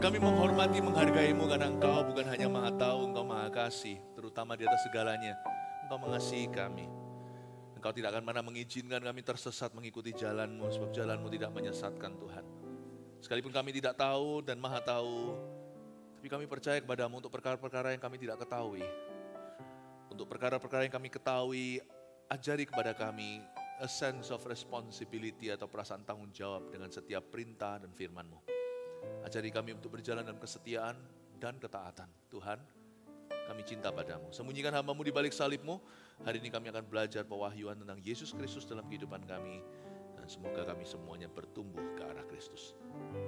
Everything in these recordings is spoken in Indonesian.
Kami menghormati, menghargai-Mu karena Engkau bukan hanya Maha Tahu, Engkau Maha Kasih, terutama di atas segalanya. Engkau mengasihi kami. Engkau tidak akan pernah mengizinkan kami tersesat mengikuti jalan-Mu, sebab jalan-Mu tidak menyesatkan Tuhan. Sekalipun kami tidak tahu dan Maha Tahu, tapi kami percaya kepada-Mu untuk perkara-perkara yang kami tidak ketahui. Untuk perkara-perkara yang kami ketahui, ajari kepada kami a sense of responsibility atau perasaan tanggung jawab dengan setiap perintah dan firman-Mu. Ajari kami untuk berjalan dalam kesetiaan dan ketaatan. Tuhan, kami cinta padamu. Sembunyikan hamba-Mu di balik salib-Mu. Hari ini kami akan belajar pewahyuan tentang Yesus Kristus dalam kehidupan kami. Dan semoga kami semuanya bertumbuh ke arah Kristus.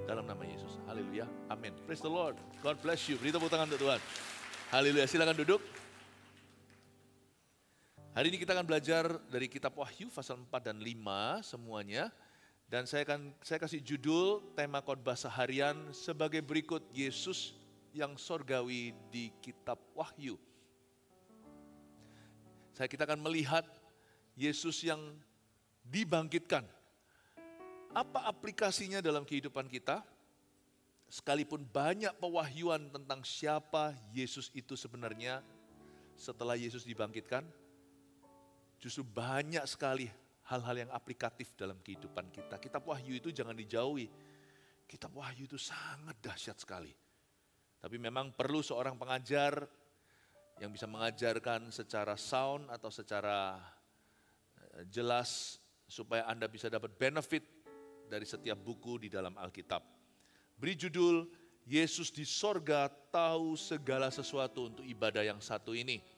Dalam nama Yesus. Haleluya. Amin. Praise the Lord. God bless you. Beri tepuk tangan untuk Tuhan. Haleluya. Silakan duduk. Hari ini kita akan belajar dari kitab Wahyu pasal 4 dan 5 semuanya. Dan saya kasih judul tema khotbah seharian sebagai berikut, Yesus yang sorgawi di kitab Wahyu. Kita akan melihat Yesus yang dibangkitkan. Apa aplikasinya dalam kehidupan kita? Sekalipun banyak pewahyuan tentang siapa Yesus itu sebenarnya setelah Yesus dibangkitkan, justru banyak sekali hal-hal yang aplikatif dalam kehidupan kita. Kitab Wahyu itu jangan dijauhi. Kitab Wahyu itu sangat dahsyat sekali. Tapi memang perlu seorang pengajar yang bisa mengajarkan secara sound atau secara jelas supaya Anda bisa dapat benefit dari setiap buku di dalam Alkitab. Beri judul, Yesus di sorga tahu segala sesuatu untuk ibadah yang satu ini.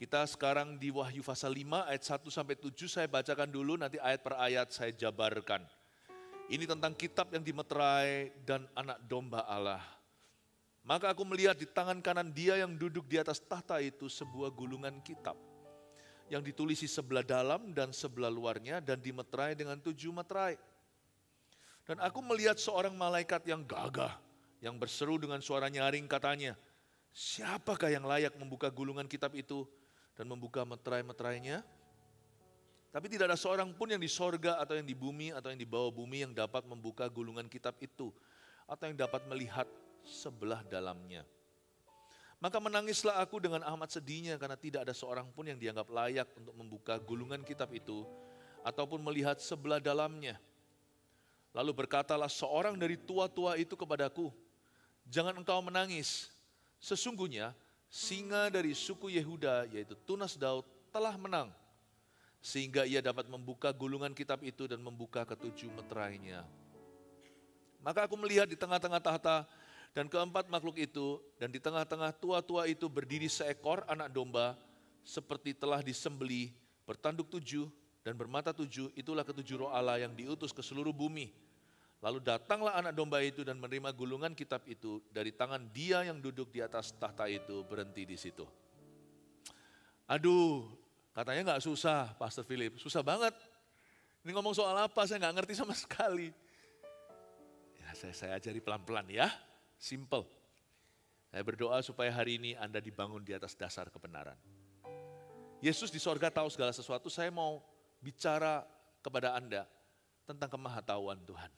Kita sekarang di Wahyu pasal 5 ayat 1 sampai 7, saya bacakan dulu, nanti ayat per ayat saya jabarkan. Ini tentang kitab yang dimeterai dan anak domba Allah. Maka aku melihat di tangan kanan Dia yang duduk di atas tahta itu sebuah gulungan kitab yang ditulisi sebelah dalam dan sebelah luarnya dan dimeterai dengan 7 meterai. Dan aku melihat seorang malaikat yang gagah yang berseru dengan suara nyaring, katanya, siapakah yang layak membuka gulungan kitab itu dan membuka meterai-meterainya? Tapi tidak ada seorang pun yang di sorga atau yang di bumi atau yang di bawah bumi yang dapat membuka gulungan kitab itu atau yang dapat melihat sebelah dalamnya. Maka menangislah aku dengan amat sedihnya karena tidak ada seorang pun yang dianggap layak untuk membuka gulungan kitab itu ataupun melihat sebelah dalamnya. Lalu berkatalah seorang dari tua-tua itu kepadaku, jangan engkau menangis, sesungguhnya singa dari suku Yehuda, yaitu Tunas Daud, telah menang. Sehingga ia dapat membuka gulungan kitab itu dan membuka ke-7 meterainya. Maka aku melihat di tengah-tengah tahta dan keempat makhluk itu, dan di tengah-tengah tua-tua itu berdiri seekor anak domba, seperti telah disembelih, bertanduk 7 dan bermata 7, itulah ke-7 roh Allah yang diutus ke seluruh bumi. Lalu datanglah anak domba itu dan menerima gulungan kitab itu dari tangan Dia yang duduk di atas tahta itu, berhenti di situ. Aduh, katanya nggak susah, Pastor Philip. Susah banget. Ini ngomong soal apa? Saya nggak ngerti sama sekali. Ya, saya ajari pelan-pelan ya, simple. Saya berdoa supaya hari ini Anda dibangun di atas dasar kebenaran. Yesus di sorga tahu segala sesuatu. Saya mau bicara kepada Anda tentang kemahatauan Tuhan.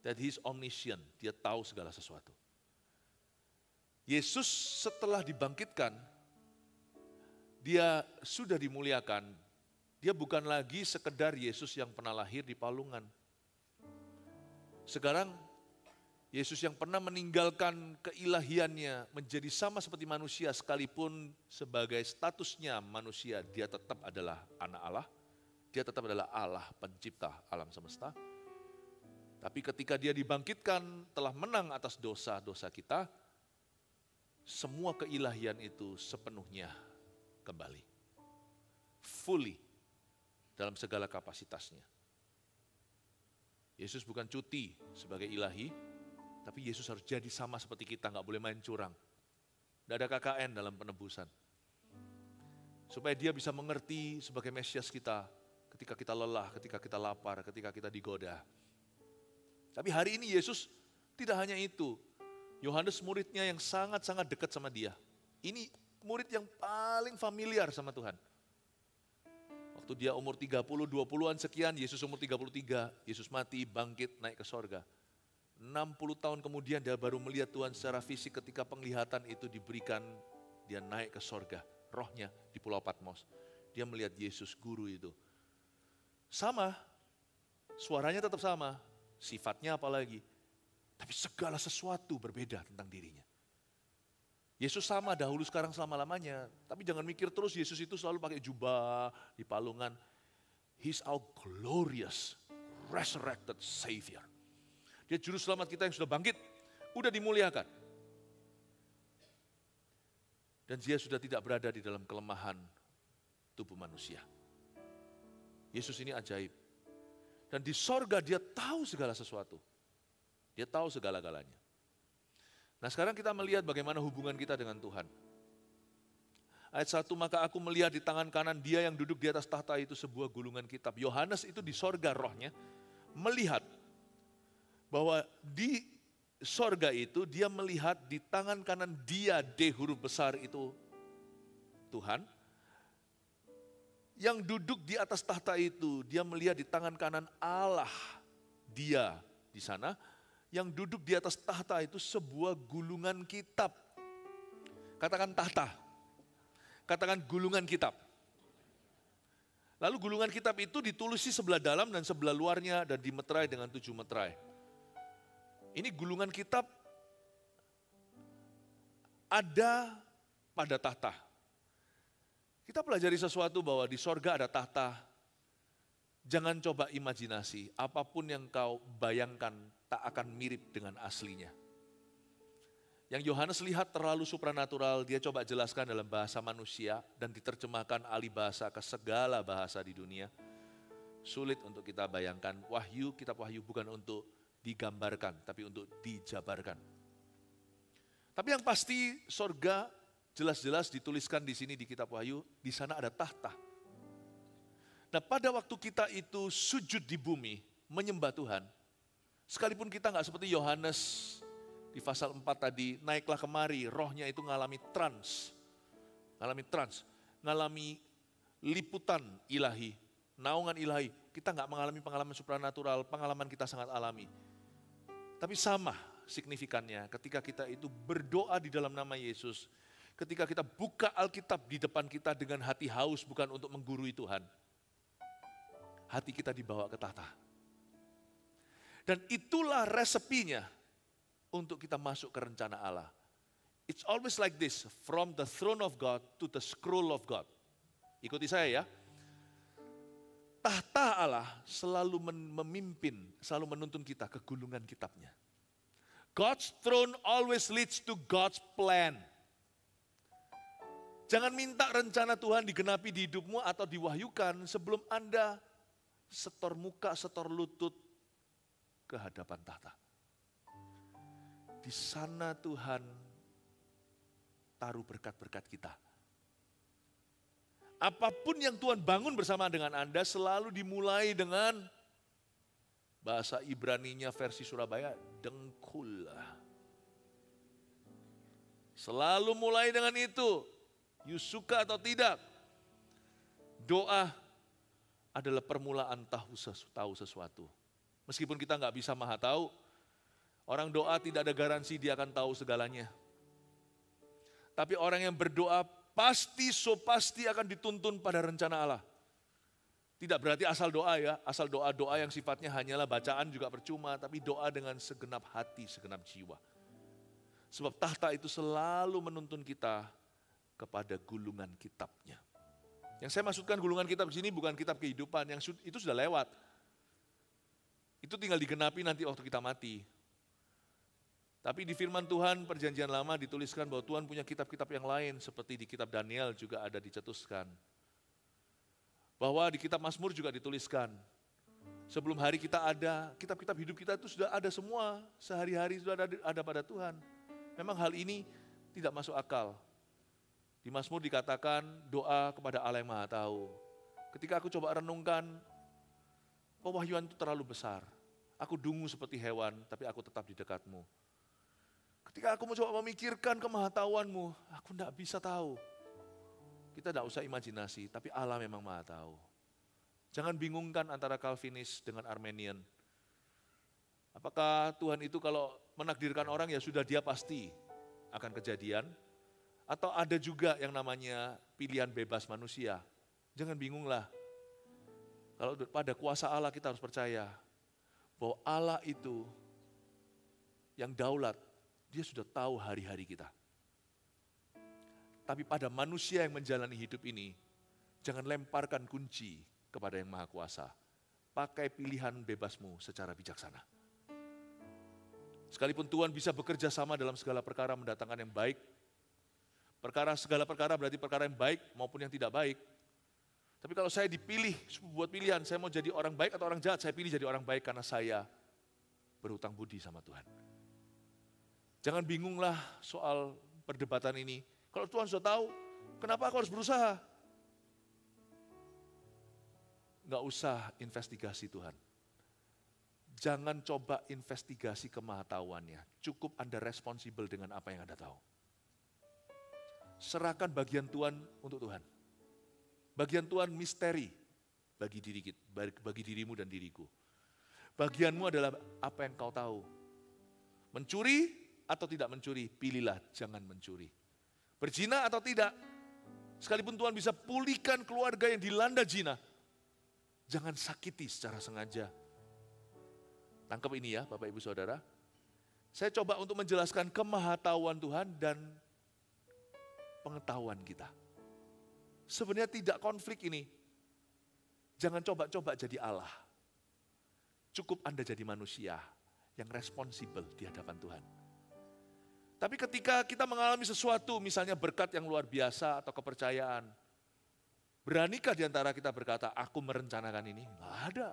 That He's omniscient, Dia tahu segala sesuatu. Yesus setelah dibangkitkan, Dia sudah dimuliakan. Dia bukan lagi sekedar Yesus yang pernah lahir di palungan. Sekarang Yesus yang pernah meninggalkan keilahiannya menjadi sama seperti manusia, sekalipun sebagai statusnya manusia, Dia tetap adalah anak Allah. Dia tetap adalah Allah pencipta alam semesta. Tapi ketika Dia dibangkitkan, telah menang atas dosa-dosa kita, semua keilahian itu sepenuhnya kembali. Fully, dalam segala kapasitasnya. Yesus bukan cuti sebagai ilahi, tapi Yesus harus jadi sama seperti kita, nggak boleh main curang. Tidak ada KKN dalam penebusan. Supaya Dia bisa mengerti sebagai Mesias kita, ketika kita lelah, ketika kita lapar, ketika kita digoda. Tapi hari ini Yesus tidak hanya itu. Yohanes muridnya yang sangat-sangat dekat sama Dia. Ini murid yang paling familiar sama Tuhan. Waktu dia umur 30, 20-an sekian, Yesus umur 33, Yesus mati, bangkit, naik ke sorga. 60 tahun kemudian dia baru melihat Tuhan secara fisik ketika penglihatan itu diberikan, dia naik ke sorga, rohnya di Pulau Patmos. Dia melihat Yesus guru itu. Sama, suaranya tetap sama, sifatnya apalagi. Tapi segala sesuatu berbeda tentang dirinya. Yesus sama dahulu sekarang selama-lamanya. Tapi jangan mikir terus Yesus itu selalu pakai jubah di palungan. He's our glorious, resurrected Savior. Dia juru selamat kita yang sudah bangkit, udah dimuliakan. Dan dia sudah tidak berada di dalam kelemahan tubuh manusia. Yesus ini ajaib. Dan di sorga dia tahu segala sesuatu. Dia tahu segala-galanya. Nah sekarang kita melihat bagaimana hubungan kita dengan Tuhan. Ayat 1, maka aku melihat di tangan kanan dia yang duduk di atas tahta itu sebuah gulungan kitab. Yohanes itu di sorga rohnya melihat bahwa di sorga itu dia melihat di tangan kanan dia, D huruf besar itu Tuhan. Yang duduk di atas tahta itu, dia melihat di tangan kanan Allah, dia di sana. Yang duduk di atas tahta itu sebuah gulungan kitab. Katakan tahta, katakan gulungan kitab. Lalu gulungan kitab itu ditulisi sebelah dalam dan sebelah luarnya dan dimeterai dengan 7 meterai. Ini gulungan kitab ada pada tahta. Kita pelajari sesuatu bahwa di sorga ada tahta. Jangan coba imajinasi, apapun yang kau bayangkan tak akan mirip dengan aslinya. Yang Yohanes lihat terlalu supranatural, dia coba jelaskan dalam bahasa manusia dan diterjemahkan alih bahasa ke segala bahasa di dunia. Sulit untuk kita bayangkan, Wahyu, kitab Wahyu bukan untuk digambarkan, tapi untuk dijabarkan. Tapi yang pasti sorga jelas-jelas dituliskan di sini di kitab Wahyu, di sana ada tahta. Nah pada waktu kita itu sujud di bumi, menyembah Tuhan, sekalipun kita nggak seperti Yohanes di pasal 4 tadi, naiklah kemari, rohnya itu ngalami trans, ngalami liputan ilahi, naungan ilahi. Kita nggak mengalami pengalaman supranatural, pengalaman kita sangat alami. Tapi sama signifikannya ketika kita itu berdoa di dalam nama Yesus, ketika kita buka Alkitab di depan kita dengan hati haus bukan untuk menggurui Tuhan. Hati kita dibawa ke tahta. Dan itulah resepinya untuk kita masuk ke rencana Allah. It's always like this, from the throne of God to the scroll of God. Ikuti saya ya. Tahta Allah selalu memimpin, selalu menuntun kita ke gulungan kitabnya. God's throne always leads to God's plan. Jangan minta rencana Tuhan digenapi di hidupmu atau diwahyukan sebelum Anda setor muka, setor lutut ke hadapan tahta. Di sana Tuhan taruh berkat-berkat kita. Apapun yang Tuhan bangun bersama dengan Anda selalu dimulai dengan bahasa Ibraninya versi Surabaya, dengkul. Selalu mulai dengan itu, you suka atau tidak. Doa adalah permulaan tahu sesuatu. Meskipun kita nggak bisa maha tahu, orang doa tidak ada garansi dia akan tahu segalanya. Tapi orang yang berdoa pasti akan dituntun pada rencana Allah. Tidak berarti asal doa ya, asal doa-doa yang sifatnya hanyalah bacaan juga percuma, tapi doa dengan segenap hati, segenap jiwa. Sebab tahta itu selalu menuntun kita kepada gulungan kitabnya. Yang saya maksudkan gulungan kitab di sini bukan kitab kehidupan, yang itu sudah lewat. Itu tinggal digenapi nanti waktu kita mati. Tapi di firman Tuhan perjanjian lama dituliskan bahwa Tuhan punya kitab-kitab yang lain, seperti di kitab Daniel juga ada dicetuskan. Bahwa di kitab Mazmur juga dituliskan, sebelum hari kita ada, kitab-kitab hidup kita itu sudah ada semua, sehari-hari sudah ada pada Tuhan. Memang hal ini tidak masuk akal. Di Mazmur dikatakan doa kepada Allah yang Maha Tahu. Ketika aku coba renungkan, pewahyuan itu terlalu besar. Aku dungu seperti hewan, tapi aku tetap di dekatmu. Ketika aku mencoba memikirkan kemahatauanmu, aku tidak bisa tahu. Kita tidak usah imajinasi, tapi Allah memang Maha Tahu. Jangan bingungkan antara Calvinis dengan Armenian. Apakah Tuhan itu kalau menakdirkan orang ya sudah dia pasti akan kejadian? Atau ada juga yang namanya pilihan bebas manusia? Jangan bingunglah. Kalau pada kuasa Allah kita harus percaya bahwa Allah itu yang daulat, dia sudah tahu hari-hari kita. Tapi pada manusia yang menjalani hidup ini, jangan lemparkan kunci kepada yang Maha Kuasa. Pakai pilihan bebasmu secara bijaksana. Sekalipun Tuhan bisa bekerja sama dalam segala perkara mendatangkan yang baik. Segala perkara berarti perkara yang baik maupun yang tidak baik. Tapi kalau saya dipilih buat pilihan, saya mau jadi orang baik atau orang jahat, saya pilih jadi orang baik karena saya berhutang budi sama Tuhan. Jangan bingunglah soal perdebatan ini. Kalau Tuhan sudah tahu, kenapa aku harus berusaha? Nggak usah investigasi Tuhan. Jangan coba investigasi kemahatauannya. Cukup Anda responsibel dengan apa yang Anda tahu. Serahkan bagian Tuhan untuk Tuhan. Bagian Tuhan misteri bagi dirimu dan diriku. Bagianmu adalah apa yang kau tahu. Mencuri atau tidak mencuri, pilihlah jangan mencuri. Berzina atau tidak, sekalipun Tuhan bisa pulihkan keluarga yang dilanda zina, jangan sakiti secara sengaja. Tangkap ini ya Bapak Ibu Saudara. Saya coba untuk menjelaskan kemahatauan Tuhan dan pengetahuan kita. Sebenarnya tidak konflik ini. Jangan coba-coba jadi Allah. Cukup Anda jadi manusia yang responsibel di hadapan Tuhan. Tapi ketika kita mengalami sesuatu, misalnya berkat yang luar biasa atau kepercayaan, beranikah di antara kita berkata, aku merencanakan ini? Nggak ada.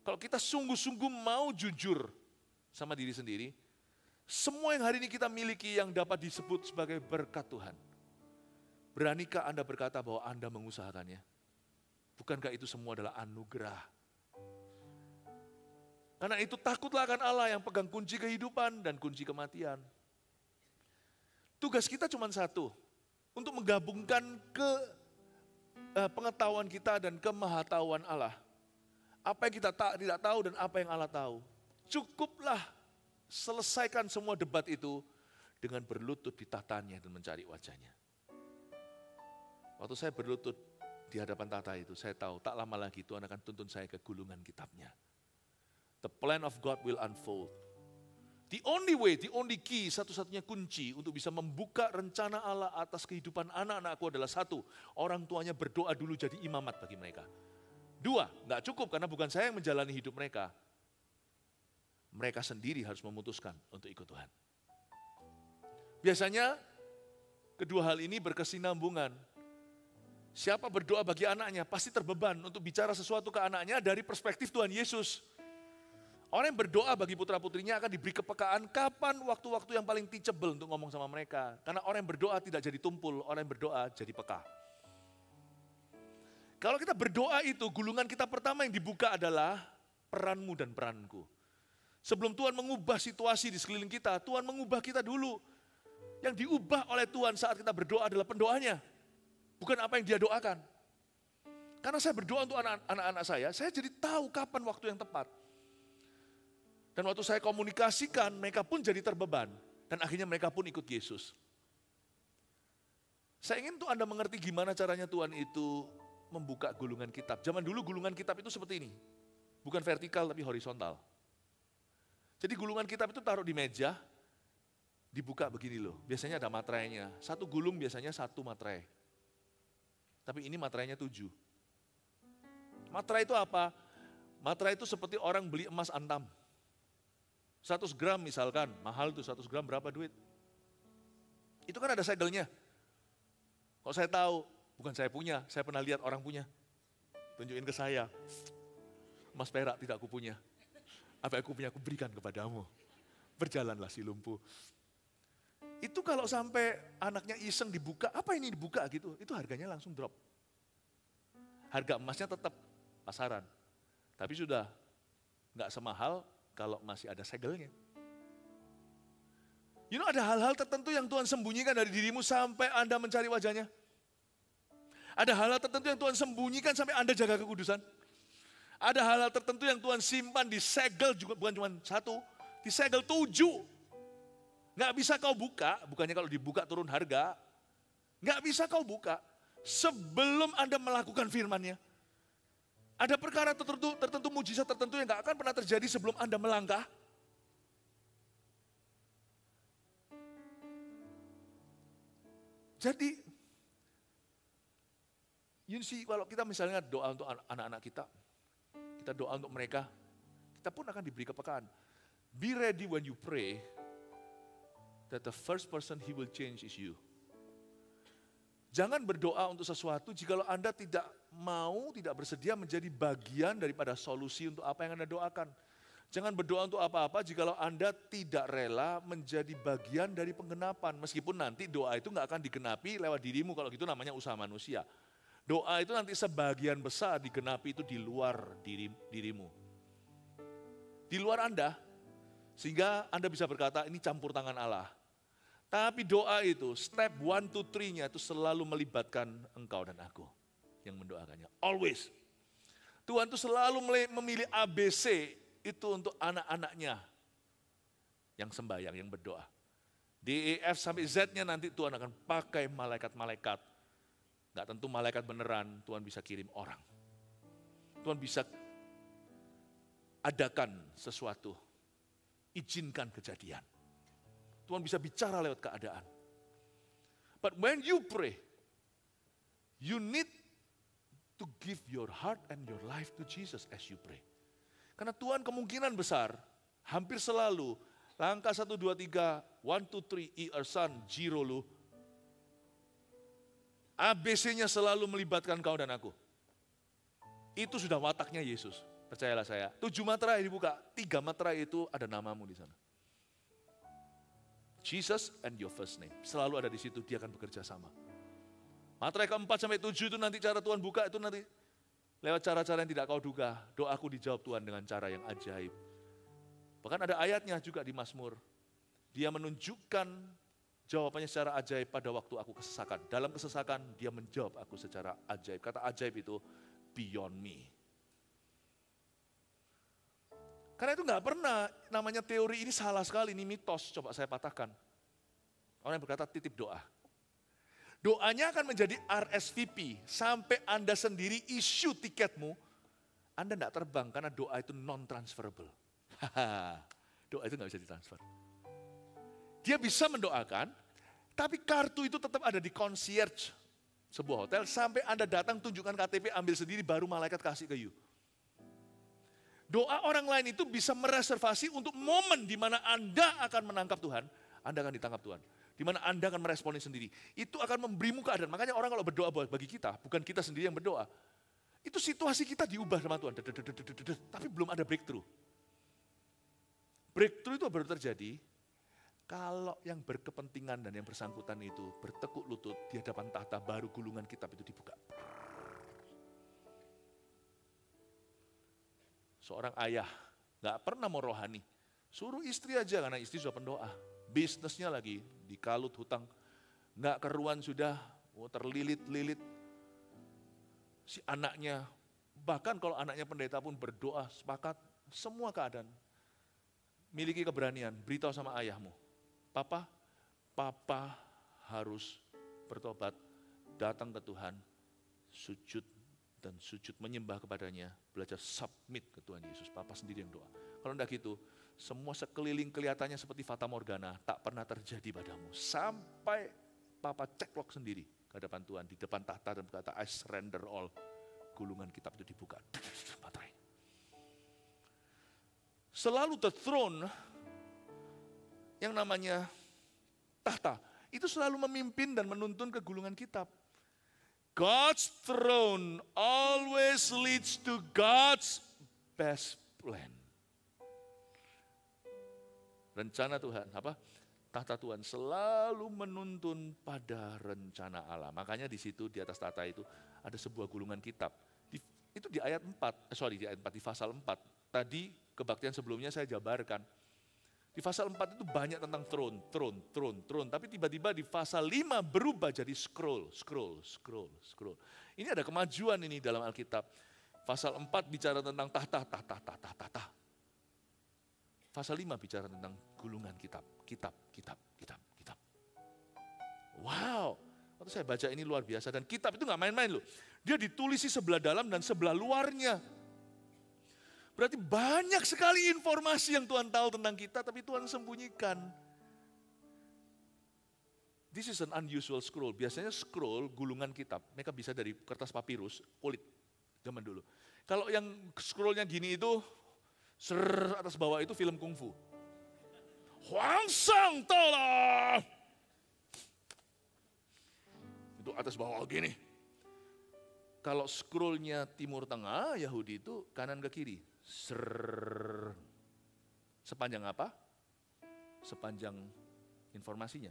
Kalau kita sungguh-sungguh mau jujur sama diri sendiri, semua yang hari ini kita miliki yang dapat disebut sebagai berkat Tuhan. Beranikah Anda berkata bahwa Anda mengusahakannya? Bukankah itu semua adalah anugerah? Karena itu takutlah akan Allah yang pegang kunci kehidupan dan kunci kematian. Tugas kita cuma satu, untuk menggabungkan pengetahuan kita dan kemahatauan Allah. Apa yang kita tidak tahu dan apa yang Allah tahu. Cukuplah selesaikan semua debat itu dengan berlutut di tatanya dan mencari wajahnya. Waktu saya berlutut di hadapan tata itu, saya tahu tak lama lagi Tuhan akan tuntun saya ke gulungan kitabnya. The plan of God will unfold. The only way, the only key, satu-satunya kunci untuk bisa membuka rencana Allah atas kehidupan anak-anakku adalah satu, orang tuanya berdoa dulu jadi imamat bagi mereka. Dua, nggak cukup karena bukan saya yang menjalani hidup mereka. Mereka sendiri harus memutuskan untuk ikut Tuhan. Biasanya kedua hal ini berkesinambungan. Siapa berdoa bagi anaknya pasti terbeban untuk bicara sesuatu ke anaknya dari perspektif Tuhan Yesus. Orang yang berdoa bagi putra-putrinya akan diberi kepekaan kapan waktu-waktu yang paling teachable untuk ngomong sama mereka. Karena orang yang berdoa tidak jadi tumpul, orang yang berdoa jadi peka. Kalau kita berdoa itu, gulungan kita pertama yang dibuka adalah peranmu dan peranku. Sebelum Tuhan mengubah situasi di sekeliling kita, Tuhan mengubah kita dulu. Yang diubah oleh Tuhan saat kita berdoa adalah pendoanya. Bukan apa yang dia doakan. Karena saya berdoa untuk anak-anak saya jadi tahu kapan waktu yang tepat. Dan waktu saya komunikasikan, mereka pun jadi terbeban. Dan akhirnya mereka pun ikut Yesus. Saya ingin tuh Anda mengerti gimana caranya Tuhan itu membuka gulungan kitab. Zaman dulu gulungan kitab itu seperti ini. Bukan vertikal tapi horizontal. Jadi gulungan kitab itu taruh di meja, dibuka begini loh. Biasanya ada materainya. Satu gulung biasanya satu materai. Tapi ini materainya 7. Materai itu apa? Materai itu seperti orang beli emas antam. 100 gram misalkan, mahal tuh 100 gram berapa duit? Itu kan ada segelnya. Kalau saya tahu, bukan saya punya, saya pernah lihat orang punya. Tunjukin ke saya. Emas perak tidak aku punya. Apa aku punya aku berikan kepadamu. Berjalanlah si lumpuh. Itu kalau sampai anaknya iseng dibuka, apa ini dibuka gitu, itu harganya langsung drop. Harga emasnya tetap pasaran, tapi sudah nggak semahal kalau masih ada segelnya. You know, ada hal-hal tertentu yang Tuhan sembunyikan dari dirimu sampai Anda mencari wajahnya. Ada hal-hal tertentu yang Tuhan sembunyikan sampai Anda jaga kekudusan. Ada hal-hal tertentu yang Tuhan simpan disegel juga, bukan cuma satu, disegel 7. Nggak bisa kau buka, bukannya kalau dibuka turun harga. Nggak bisa kau buka sebelum Anda melakukan firman-Nya. Ada perkara tertentu, mujizat tertentu yang nggak akan pernah terjadi sebelum Anda melangkah. Jadi, kalau kita misalnya doa untuk anak-anak kita doa untuk mereka, kita pun akan diberi kepekaan. Be ready when you pray, that the first person he will change is you. Jangan berdoa untuk sesuatu jikalau Anda tidak bersedia menjadi bagian daripada solusi untuk apa yang Anda doakan. Jangan berdoa untuk apa-apa jikalau Anda tidak rela menjadi bagian dari penggenapan. Meskipun nanti doa itu nggak akan digenapi lewat dirimu, kalau gitu namanya usaha manusia. Doa itu nanti sebagian besar digenapi itu di luar dirimu. Di luar Anda, sehingga Anda bisa berkata ini campur tangan Allah. Tapi doa itu, step 1, 2, 3-nya itu selalu melibatkan engkau dan aku yang mendoakannya. Always. Tuhan itu selalu memilih ABC itu untuk anak-anaknya yang sembahyang, yang berdoa. D, E, F sampai Z-nya nanti Tuhan akan pakai malaikat-malaikat. Gak tentu malaikat beneran, Tuhan bisa kirim orang. Tuhan bisa adakan sesuatu, izinkan kejadian. Tuhan bisa bicara lewat keadaan. But when you pray, you need to give your heart and your life to Jesus as you pray. Karena Tuhan kemungkinan besar, hampir selalu, langkah 1, 2, 3, 1, 2, 3, E, R, Son, G, Lu, ABC-nya selalu melibatkan kau dan aku. Itu sudah wataknya Yesus, percayalah saya. 7 materai dibuka, 3 materai itu ada namamu di sana. Jesus and your first name, selalu ada di situ, dia akan bekerja sama. Materai ke-4 sampai 7 itu nanti cara Tuhan buka, itu nanti lewat cara-cara yang tidak kau duga. Doaku dijawab Tuhan dengan cara yang ajaib. Bahkan ada ayatnya juga di Mazmur. Dia menunjukkan jawabannya secara ajaib pada waktu aku kesesakan. Dalam kesesakan dia menjawab aku secara ajaib. Kata ajaib itu beyond me. Karena itu nggak pernah namanya teori ini salah sekali, ini mitos. Coba saya patahkan. Orang yang berkata titip doa. Doanya akan menjadi RSVP sampai Anda sendiri issue tiketmu. Anda nggak terbang karena doa itu non-transferable. Doa itu nggak bisa ditransfer. Dia bisa mendoakan, tapi kartu itu tetap ada di concierge sebuah hotel, sampai Anda datang tunjukkan KTP, ambil sendiri, baru malaikat kasih ke you. Doa orang lain itu bisa mereservasi untuk momen di mana Anda akan menangkap Tuhan, Anda akan ditangkap Tuhan. Di mana Anda akan meresponi sendiri. Itu akan memberimu keadaan. Makanya orang kalau berdoa bagi kita, bukan kita sendiri yang berdoa. Itu situasi kita diubah sama Tuhan. Tapi belum ada breakthrough. Breakthrough itu baru terjadi kalau yang berkepentingan dan yang bersangkutan itu bertekuk lutut di hadapan tahta, baru gulungan kitab itu dibuka. Seorang ayah gak pernah mau rohani, suruh istri aja karena istri sudah pendoa. Bisnisnya lagi dikalut hutang, gak keruan sudah, terlilit-lilit. Si anaknya, bahkan kalau anaknya pendeta pun berdoa sepakat, semua keadaan. Miliki keberanian, beritahu sama ayahmu. Papa harus bertobat, datang ke Tuhan, sujud dan sujud menyembah kepadanya, belajar submit ke Tuhan Yesus. Papa sendiri yang doa. Kalau tidak gitu, semua sekeliling kelihatannya seperti fata morgana, tak pernah terjadi padamu. Sampai Papa ceklok sendiri ke hadapan Tuhan, di depan tahta dan berkata, I surrender all. Gulungan kitab itu dibuka. Selalu the throne, yang namanya tahta, itu selalu memimpin dan menuntun ke gulungan kitab. God's throne always leads to God's best plan. Rencana Tuhan, tahta Tuhan selalu menuntun pada rencana Allah. Makanya di situ, di atas tahta itu ada sebuah gulungan kitab. Itu di ayat 4, di pasal 4. Tadi kebaktian sebelumnya saya jabarkan. Di pasal 4 itu banyak tentang throne. Tapi tiba-tiba di pasal 5 berubah jadi scroll. Ini ada kemajuan ini dalam Alkitab. Pasal 4 bicara tentang tahta. Pasal 5 bicara tentang gulungan kitab. Wow, waktu saya baca ini luar biasa. Dan kitab itu gak main-main loh. Dia ditulis di sebelah dalam dan sebelah luarnya. Berarti banyak sekali informasi yang Tuhan tahu tentang kita, tapi Tuhan sembunyikan. This is an unusual scroll. Biasanya scroll, gulungan kitab, mereka bisa dari kertas papirus, kulit, zaman dulu. Kalau yang scrollnya gini itu, atas bawah itu film kungfu. Huang Sang Tolong! Itu atas bawah gini. Kalau scrollnya timur tengah, Yahudi itu kanan ke kiri. Sepanjang apa? Sepanjang informasinya.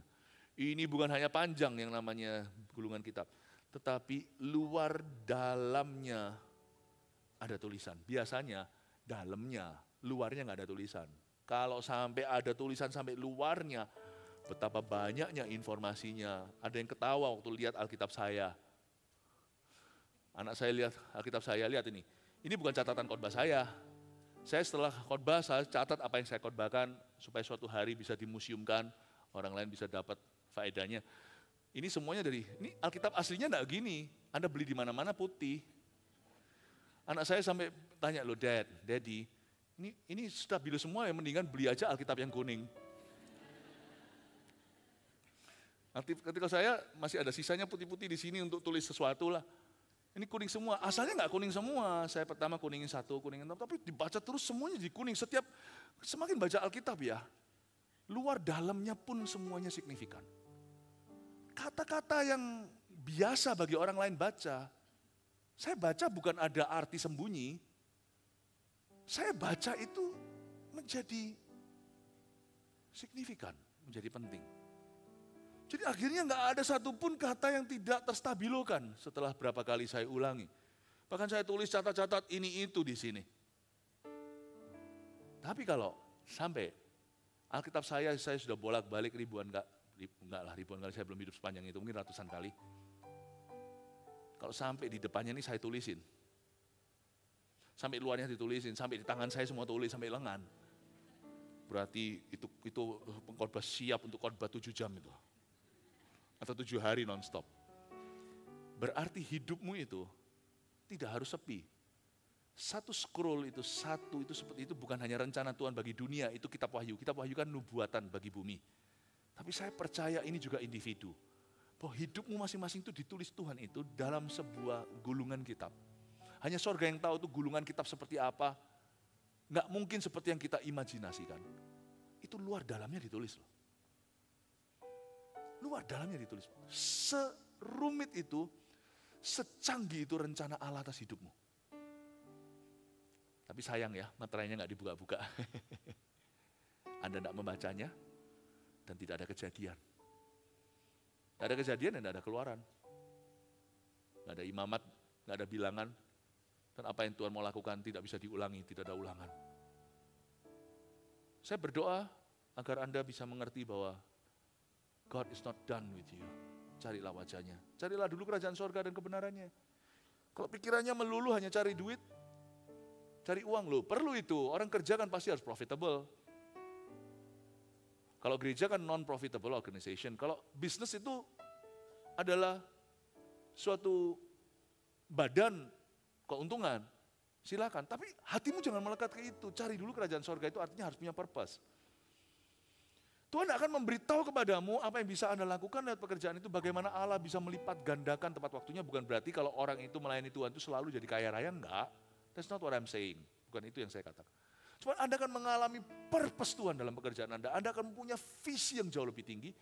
Ini bukan hanya panjang yang namanya gulungan kitab, tetapi luar dalamnya ada tulisan. Biasanya dalamnya, luarnya nggak ada tulisan. Kalau sampai ada tulisan sampai luarnya, betapa banyaknya informasinya. Ada yang ketawa waktu lihat Alkitab saya. Anak saya lihat Alkitab saya, lihat ini. Ini bukan catatan khotbah saya. Saya setelah khotbah, saya catat apa yang saya khotbahkan supaya suatu hari bisa dimuseumkan, orang lain bisa dapat faedahnya. Ini semuanya ini Alkitab aslinya enggak gini. Anda beli di mana-mana putih. Anak saya sampai tanya, loh Daddy, ini stabilo semua ya, mendingan beli aja Alkitab yang kuning. Ketika saya masih ada sisanya putih-putih di sini untuk tulis sesuatu lah. Ini kuning semua, asalnya nggak kuning semua. Saya pertama kuningin 1, kuningin 6, tapi dibaca terus semuanya di kuning. Semakin baca Alkitab ya, luar dalamnya pun semuanya signifikan. Kata-kata yang biasa bagi orang lain baca, saya baca bukan ada arti sembunyi. Saya baca itu menjadi signifikan, menjadi penting. Jadi akhirnya nggak ada satupun kata yang tidak terstabilokan setelah berapa kali saya ulangi. Bahkan saya tulis catat-catat ini itu di sini. Tapi kalau sampai Alkitab saya sudah bolak-balik ribuan kali saya belum hidup sepanjang itu, mungkin ratusan kali. Kalau sampai di depannya ini saya tulisin. Sampai luarnya ditulisin, sampai di tangan saya semua tulis, sampai lengan. Berarti itu pengkhotbah siap untuk khotbah 7 jam itu. Atau 7 hari non-stop. Berarti hidupmu itu tidak harus sepi. Satu scroll itu, seperti itu bukan hanya rencana Tuhan bagi dunia, itu kitab wahyu. Kitab wahyu kan nubuatan bagi bumi. Tapi saya percaya ini juga individu. Bahwa hidupmu masing-masing itu ditulis Tuhan itu dalam sebuah gulungan kitab. Hanya sorga yang tahu itu gulungan kitab seperti apa. Nggak mungkin seperti yang kita imajinasikan. Itu luar dalamnya ditulis loh. Luar dalamnya ditulis. Serumit itu, secanggih itu rencana Allah atas hidupmu. Tapi sayang ya, materainya nggak dibuka-buka. Anda tidak membacanya dan tidak ada kejadian. Tidak ada kejadian dan tidak ada keluaran. Tidak ada imamat, tidak ada bilangan. Dan apa yang Tuhan mau lakukan tidak bisa diulangi, tidak ada ulangan. Saya berdoa agar Anda bisa mengerti bahwa God is not done with you. Carilah wajahnya. Carilah dulu kerajaan sorga dan kebenarannya. Kalau pikirannya melulu hanya cari duit, cari uang loh, perlu itu. Orang kerja kan pasti harus profitable. Kalau gereja kan non-profitable organization. Kalau bisnis itu adalah suatu badan keuntungan, silakan. Tapi hatimu jangan melekat ke itu. Cari dulu kerajaan sorga, itu artinya harus punya purpose. Tuhan akan memberitahu kepadamu apa yang bisa Anda lakukan lewat pekerjaan itu. Bagaimana Allah bisa melipat gandakan tepat waktunya. Bukan berarti kalau orang itu melayani Tuhan itu selalu jadi kaya raya, enggak. That's not what I'm saying. Bukan itu yang saya katakan. Cuma Anda akan mengalami purpose Tuhan dalam pekerjaan Anda. Anda akan mempunyai visi yang jauh lebih tinggi.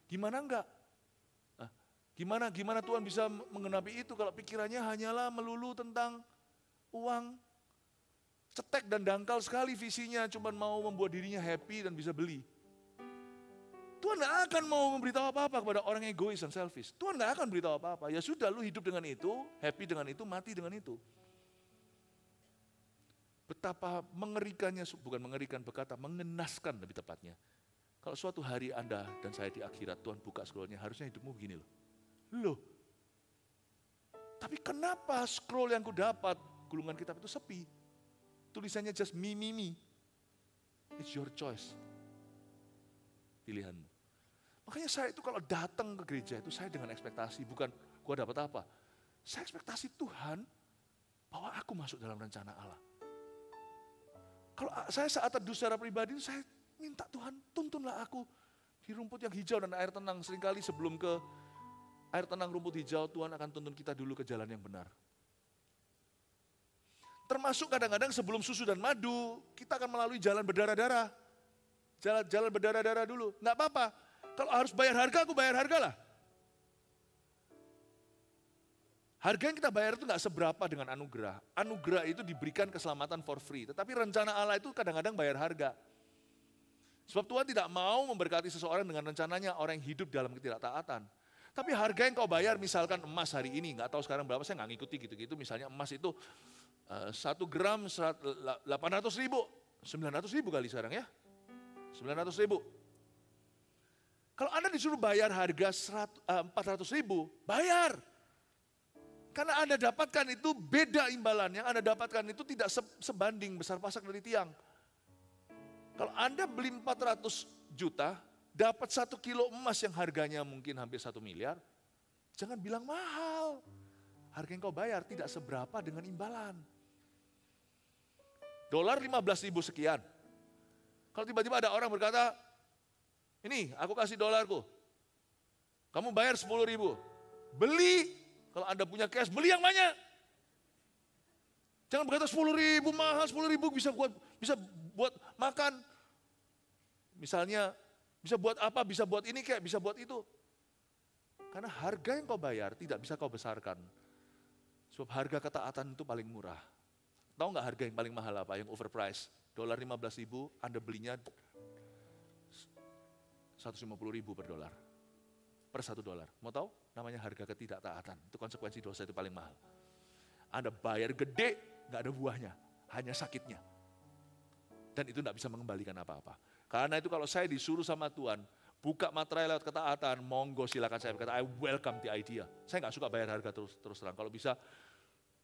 Gimana enggak? Gimana Tuhan bisa mengenapi itu kalau pikirannya hanyalah melulu tentang uang. Cetek dan dangkal sekali visinya, cuma mau membuat dirinya happy dan bisa beli. Tuhan gak akan mau memberitahu apa-apa kepada orang yang egois dan selfish. Tuhan gak akan beritahu apa-apa. Ya sudah, lu hidup dengan itu, happy dengan itu, mati dengan itu. Betapa mengerikannya, bukan mengerikan, berkata mengenaskan lebih tepatnya. Kalau suatu hari Anda dan saya di akhirat, Tuhan buka scrollnya, harusnya hidupmu begini loh. Tapi kenapa scroll yang ku dapat, gulungan kitab itu sepi. Tulisannya just me, me, me. It's your choice. Pilihanmu. Makanya saya itu kalau datang ke gereja itu saya dengan ekspektasi, bukan gua dapat apa. Saya ekspektasi Tuhan bahwa aku masuk dalam rencana Allah. Kalau saya saat teduh secara pribadi, saya minta Tuhan tuntunlah aku di rumput yang hijau dan air tenang. Seringkali sebelum ke air tenang rumput hijau, Tuhan akan tuntun kita dulu ke jalan yang benar. Termasuk kadang-kadang sebelum susu dan madu, kita akan melalui jalan berdarah-darah. Jalan berdarah-darah dulu, nggak apa-apa. Kalau harus bayar harga, aku bayar harga lah. Harga yang kita bayar itu nggak seberapa dengan anugerah. Anugerah itu diberikan keselamatan for free. Tetapi rencana Allah itu kadang-kadang bayar harga. Sebab Tuhan tidak mau memberkati seseorang dengan rencananya orang yang hidup dalam ketidaktaatan. Tapi harga yang kau bayar, misalkan emas hari ini, nggak tahu sekarang berapa, saya nggak ngikuti gitu-gitu. Misalnya emas itu 1 gram 800 ribu, 900 ribu kali sekarang ya. 900 ribu. Kalau Anda disuruh bayar harga 400 ribu, bayar. Karena Anda dapatkan itu beda imbalannya, Anda dapatkan itu tidak sebanding besar pasak dari tiang. Kalau Anda beli 400 juta, dapat 1 kilo emas yang harganya mungkin hampir 1 miliar, jangan bilang mahal. Harga yang kau bayar tidak seberapa dengan imbalan. Dolar 15.000 sekian. Kalau tiba-tiba ada orang berkata, ini aku kasih dolarku, kamu bayar 10.000, beli, kalau Anda punya cash, beli yang banyak. Jangan berkata 10.000 mahal, 10.000 bisa buat makan. Misalnya, bisa buat apa, bisa buat ini kayak, bisa buat itu. Karena harga yang kau bayar tidak bisa kau besarkan. Sebab harga ketaatan itu paling murah. Tahu nggak harga yang paling mahal apa, yang overpriced? Dolar 15.000, Anda belinya 150.000 per dolar. Per $1. Mau tahu? Namanya harga ketidaktaatan. Itu konsekuensi dosa itu paling mahal. Anda bayar gede, nggak ada buahnya. Hanya sakitnya. Dan itu nggak bisa mengembalikan apa-apa. Karena itu kalau saya disuruh sama Tuhan, buka materai lewat ketaatan, monggo silakan saya berkata, I welcome the idea. Saya nggak suka bayar harga terus terang. Kalau bisa,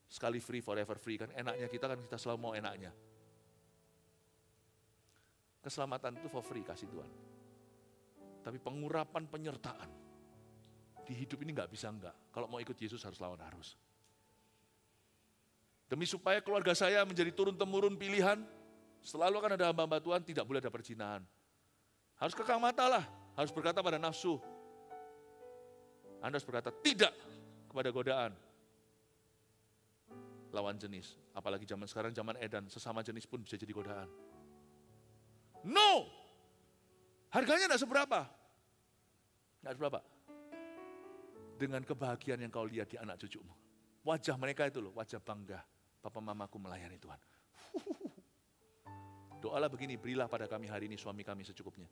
sekali free, forever free. Kan enaknya kita selalu mau enaknya. Keselamatan itu for free kasih Tuhan. Tapi pengurapan penyertaan di hidup ini nggak bisa enggak. Kalau mau ikut Yesus harus lawan arus. Demi supaya keluarga saya menjadi turun-temurun pilihan, selalu akan ada hamba-hamba Tuhan, tidak boleh ada perzinahan. Harus kekang mata lah, harus berkata pada nafsu. Anda harus berkata tidak kepada godaan. Lawan jenis, apalagi zaman sekarang, zaman edan, sesama jenis pun bisa jadi godaan. No! Harganya tidak seberapa. Tidak seberapa. Dengan kebahagiaan yang kau lihat di anak cucumu. Wajah mereka itu loh, wajah bangga. Papa mamaku melayani Tuhan. Doalah begini, berilah pada kami hari ini suami kami secukupnya.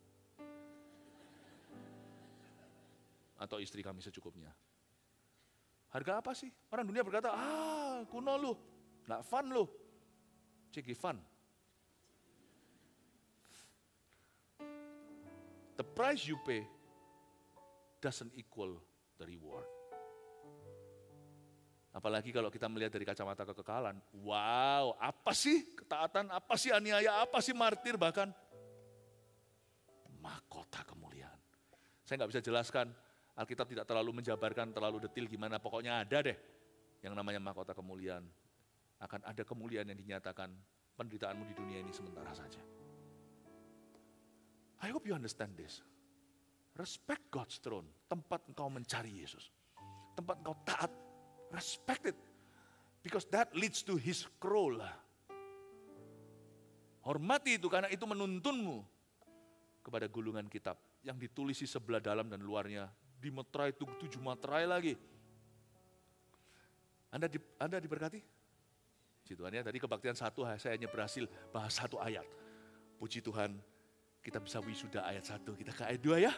Atau istri kami secukupnya. Harga apa sih? Orang dunia berkata, kuno lu, gak fun lu. Ceki fun. The price you pay doesn't equal the reward. Apalagi kalau kita melihat dari kacamata kekekalan. Wow, apa sih ketaatan, apa sih aniaya, apa sih martir bahkan. Mahkota kemuliaan. Saya nggak bisa jelaskan, Alkitab tidak terlalu menjabarkan terlalu detail gimana, pokoknya ada deh yang namanya mahkota kemuliaan. Akan ada kemuliaan yang dinyatakan, penderitaanmu di dunia ini sementara saja. I hope you understand this. Respect God's throne, tempat engkau mencari Yesus. Tempat engkau taat, respect it. Because that leads to His scroll. Hormati itu karena itu menuntunmu kepada gulungan kitab yang ditulisi sebelah dalam dan luarnya. Di materai 7 materai lagi. Anda diberkati? Puji Tuhan ya, tadi kebaktian 1 saya hanya berhasil bahas 1 ayat. Puji Tuhan, kita bisa wisuda ayat 1, kita ke ayat 2 ya.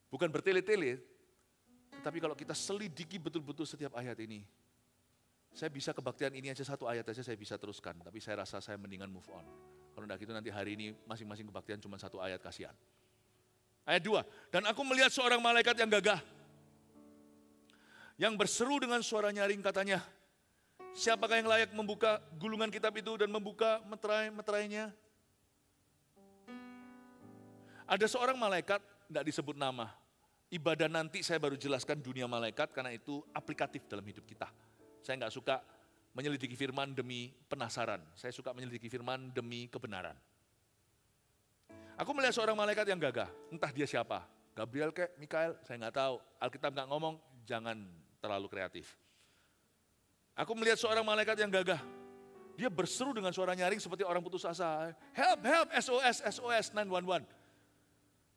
Bukan bertele-tele, tetapi kalau kita selidiki betul-betul setiap ayat ini, saya bisa kebaktian ini aja 1 ayat aja saya bisa teruskan, tapi saya rasa saya mendingan move on. Kalau enggak gitu nanti hari ini masing-masing kebaktian cuma 1 ayat, kasihan. Ayat 2, dan aku melihat seorang malaikat yang gagah, yang berseru dengan suara nyaring katanya, Siapakah yang layak membuka gulungan kitab itu dan membuka meterai-meterainya? Ada seorang malaikat, tidak disebut nama. Ibadah nanti saya baru jelaskan dunia malaikat karena itu aplikatif dalam hidup kita. Saya nggak suka menyelidiki firman demi penasaran. Saya suka menyelidiki firman demi kebenaran. Aku melihat seorang malaikat yang gagah, entah dia siapa. Gabriel kek, Mikael, saya nggak tahu. Alkitab nggak ngomong, jangan terlalu kreatif. Aku melihat seorang malaikat yang gagah. Dia berseru dengan suara nyaring seperti orang putus asa. Help, help, SOS, SOS, 911.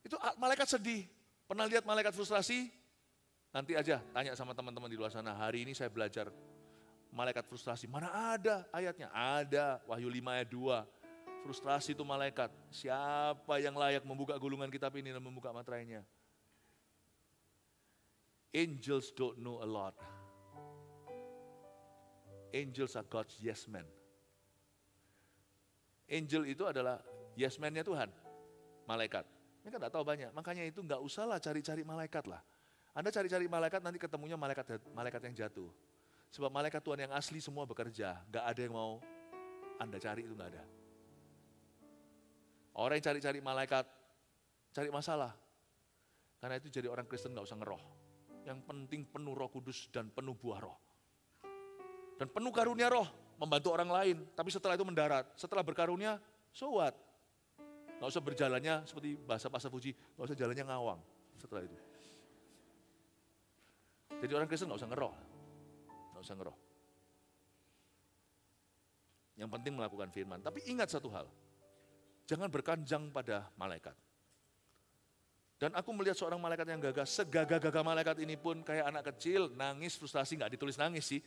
Itu malaikat sedih. Pernah lihat malaikat frustrasi? Nanti aja tanya sama teman-teman di luar sana. Hari ini saya belajar malaikat frustrasi. Mana ada ayatnya? Ada, Wahyu 5 ayat 2. Frustrasi itu malaikat. Siapa yang layak membuka gulungan kitab ini dan membuka materainya? Angels don't know a lot. Angels are God's yes man. Angel itu adalah yes man-nya Tuhan. Malaikat. Mereka tidak tahu banyak, makanya itu nggak usahlah cari-cari malaikat lah. Anda cari-cari malaikat nanti ketemunya malaikat yang jatuh. Sebab malaikat Tuhan yang asli semua bekerja, nggak ada yang mau Anda cari, itu nggak ada. Orang yang cari-cari malaikat, cari masalah. Karena itu jadi orang Kristen nggak usah ngeroh. Yang penting penuh Roh Kudus dan penuh buah Roh. Dan penuh karunia Roh, membantu orang lain. Tapi setelah itu mendarat, setelah berkarunia, so what? Nggak usah berjalannya seperti bahasa Pastor Puji, nggak usah jalannya ngawang setelah itu. Jadi orang Kristen nggak usah ngeroh. Nggak usah ngeroh. Yang penting melakukan firman. Tapi ingat satu hal, jangan berkanjang pada malaikat. Dan aku melihat seorang malaikat yang gagah, segagah-gagah malaikat ini pun kayak anak kecil, nangis, frustrasi, nggak ditulis nangis sih.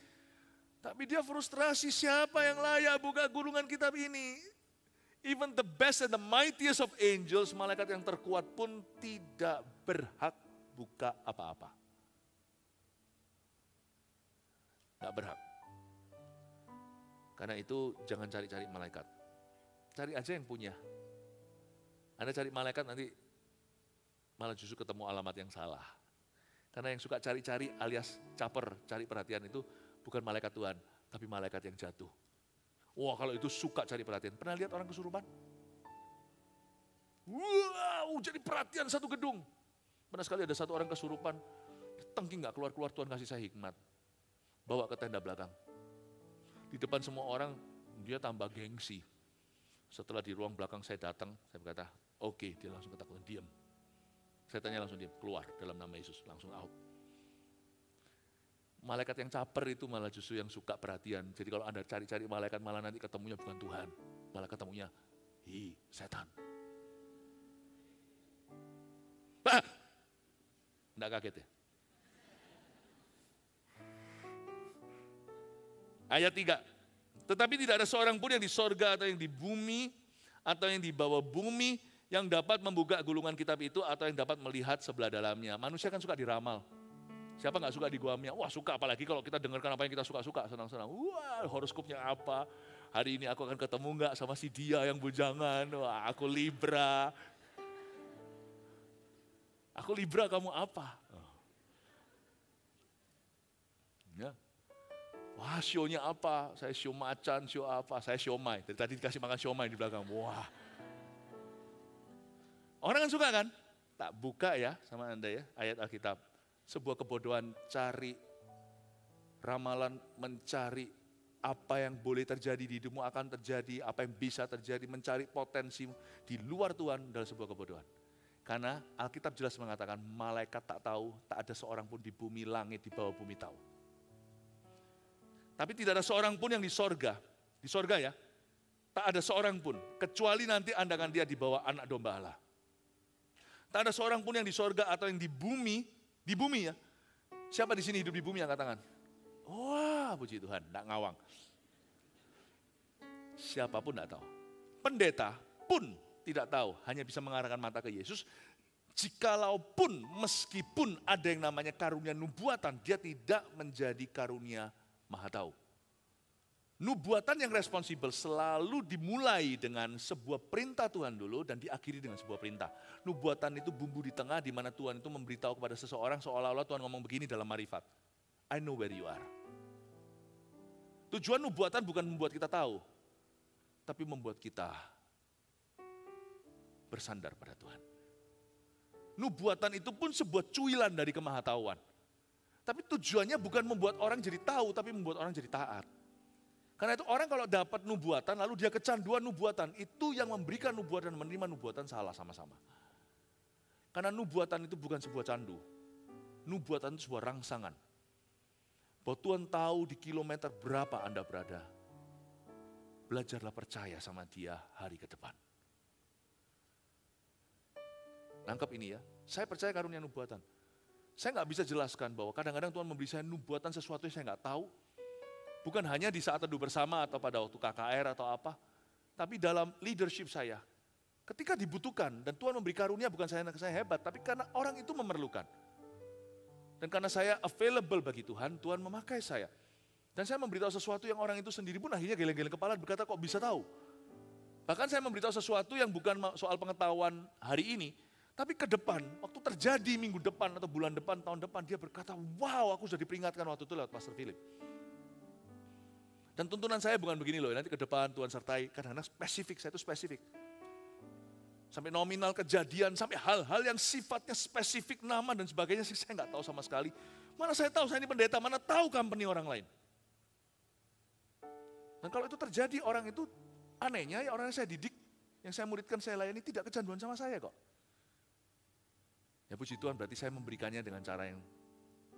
Tapi dia frustrasi, siapa yang layak buka gulungan kitab ini? Even the best and the mightiest of angels, malaikat yang terkuat pun tidak berhak buka apa-apa. Tidak berhak. Karena itu jangan cari-cari malaikat. Cari aja yang punya. Anda cari malaikat nanti malah justru ketemu alamat yang salah. Karena yang suka cari-cari alias caper, cari perhatian itu bukan malaikat Tuhan, tapi malaikat yang jatuh. Wah, kalau itu suka cari perhatian. Pernah lihat orang kesurupan? Wow, jadi perhatian satu gedung. Pernah sekali ada satu orang kesurupan, tengking gak keluar-keluar, Tuhan kasih saya hikmat. Bawa ke tenda belakang. Di depan semua orang, dia tambah gengsi. Setelah di ruang belakang saya datang, saya berkata, oke, dia langsung ketakutan, diam. Saya tanya langsung diam, keluar dalam nama Yesus, langsung out. Malaikat yang caper itu malah justru yang suka perhatian. Jadi kalau Anda cari-cari malaikat, malah nanti ketemunya bukan Tuhan. Malah ketemunya, setan. Enggak kaget ya? Ayat 3. Tetapi tidak ada seorang pun yang di sorga atau yang di bumi atau yang di bawah bumi yang dapat membuka gulungan kitab itu atau yang dapat melihat sebelah dalamnya. Manusia kan suka diramal. Siapa nggak suka digua-gua? Wah suka, apalagi kalau kita dengarkan apa yang kita suka-suka, senang-senang. Wah horoskopnya apa? Hari ini aku akan ketemu nggak sama si dia yang bujangan? Wah aku Libra. Aku Libra, kamu apa? Ya. Wah sionya apa? Saya sio macan, sio apa? Saya siomay. Dari tadi dikasih makan siomay di belakang. Wah. Orang kan suka kan? Tak buka ya sama Anda ya ayat Alkitab. Sebuah kebodohan, cari ramalan, mencari apa yang boleh terjadi di hidupmu akan terjadi, apa yang bisa terjadi, mencari potensi di luar Tuhan adalah sebuah kebodohan. Karena Alkitab jelas mengatakan malaikat tak tahu, tak ada seorang pun di bumi, langit, di bawah bumi tahu. Tapi tidak ada seorang pun yang di sorga ya, tak ada seorang pun, kecuali nanti Anda akan lihat di bawah anak domba Allah. Tak ada seorang pun yang di sorga atau yang di bumi ya. Siapa di sini hidup di bumi angkat tangan? Wah, puji Tuhan, enggak ngawang. Siapapun enggak tahu. Pendeta pun tidak tahu, hanya bisa mengarahkan mata ke Yesus. Jikalau pun, meskipun ada yang namanya karunia nubuatan, dia tidak menjadi karunia maha tahu. Nubuatan yang responsibel selalu dimulai dengan sebuah perintah Tuhan dulu dan diakhiri dengan sebuah perintah. Nubuatan itu bumbu di tengah di mana Tuhan itu memberitahu kepada seseorang seolah-olah Tuhan ngomong begini dalam marifat. I know where you are. Tujuan nubuatan bukan membuat kita tahu, tapi membuat kita bersandar pada Tuhan. Nubuatan itu pun sebuah cuilan dari kemahatauan. Tapi tujuannya bukan membuat orang jadi tahu, tapi membuat orang jadi taat. Karena itu orang kalau dapat nubuatan, lalu dia kecanduan nubuatan, itu yang memberikan nubuatan dan menerima nubuatan salah sama-sama. Karena nubuatan itu bukan sebuah candu. Nubuatan itu sebuah rangsangan. Bahwa Tuhan tahu di kilometer berapa Anda berada. Belajarlah percaya sama Dia hari ke depan. Nangkep ini ya, saya percaya karunia nubuatan. Saya nggak bisa jelaskan bahwa kadang-kadang Tuhan memberi saya nubuatan sesuatu yang saya nggak tahu. Bukan hanya di saat teduh bersama atau pada waktu KKR atau apa. Tapi dalam leadership saya. Ketika dibutuhkan dan Tuhan memberi karunia bukan saya hebat. Tapi karena orang itu memerlukan. Dan karena saya available bagi Tuhan, Tuhan memakai saya. Dan saya memberitahu sesuatu yang orang itu sendiri pun akhirnya geleng-geleng kepala berkata kok bisa tahu. Bahkan saya memberitahu sesuatu yang bukan soal pengetahuan hari ini. Tapi ke depan, waktu terjadi minggu depan atau bulan depan, tahun depan, dia berkata, wow aku sudah diperingatkan waktu itu lewat Pastor Philip. Dan tuntunan saya bukan begini loh, nanti ke depan Tuhan sertai, kadang-kadang spesifik, saya itu spesifik. Sampai nominal kejadian, sampai hal-hal yang sifatnya spesifik, nama dan sebagainya sih saya nggak tahu sama sekali. Mana saya tahu, saya ini pendeta, mana tahu company orang lain. Dan kalau itu terjadi, orang itu anehnya ya orang yang saya didik, yang saya muridkan, saya layani tidak kecanduan sama saya kok. Ya puji Tuhan berarti saya memberikannya dengan cara yang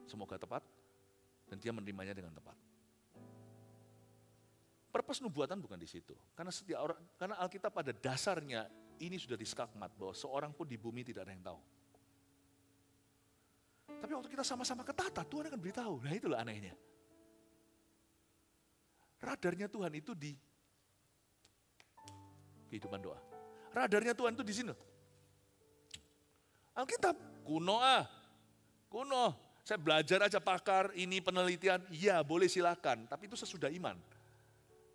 semoga tepat dan dia menerimanya dengan tepat. Purpose nubuatan bukan di situ. Karena Alkitab pada dasarnya ini sudah diskakmat bahwa seorang pun di bumi tidak ada yang tahu. Tapi waktu kita sama-sama ketata, Tuhan akan beritahu. Nah itulah anehnya. Radarnya Tuhan itu di kehidupan doa. Radarnya Tuhan itu di sini. Alkitab, kuno. Saya belajar aja pakar, ini penelitian, iya boleh silakan. Tapi itu sesudah iman.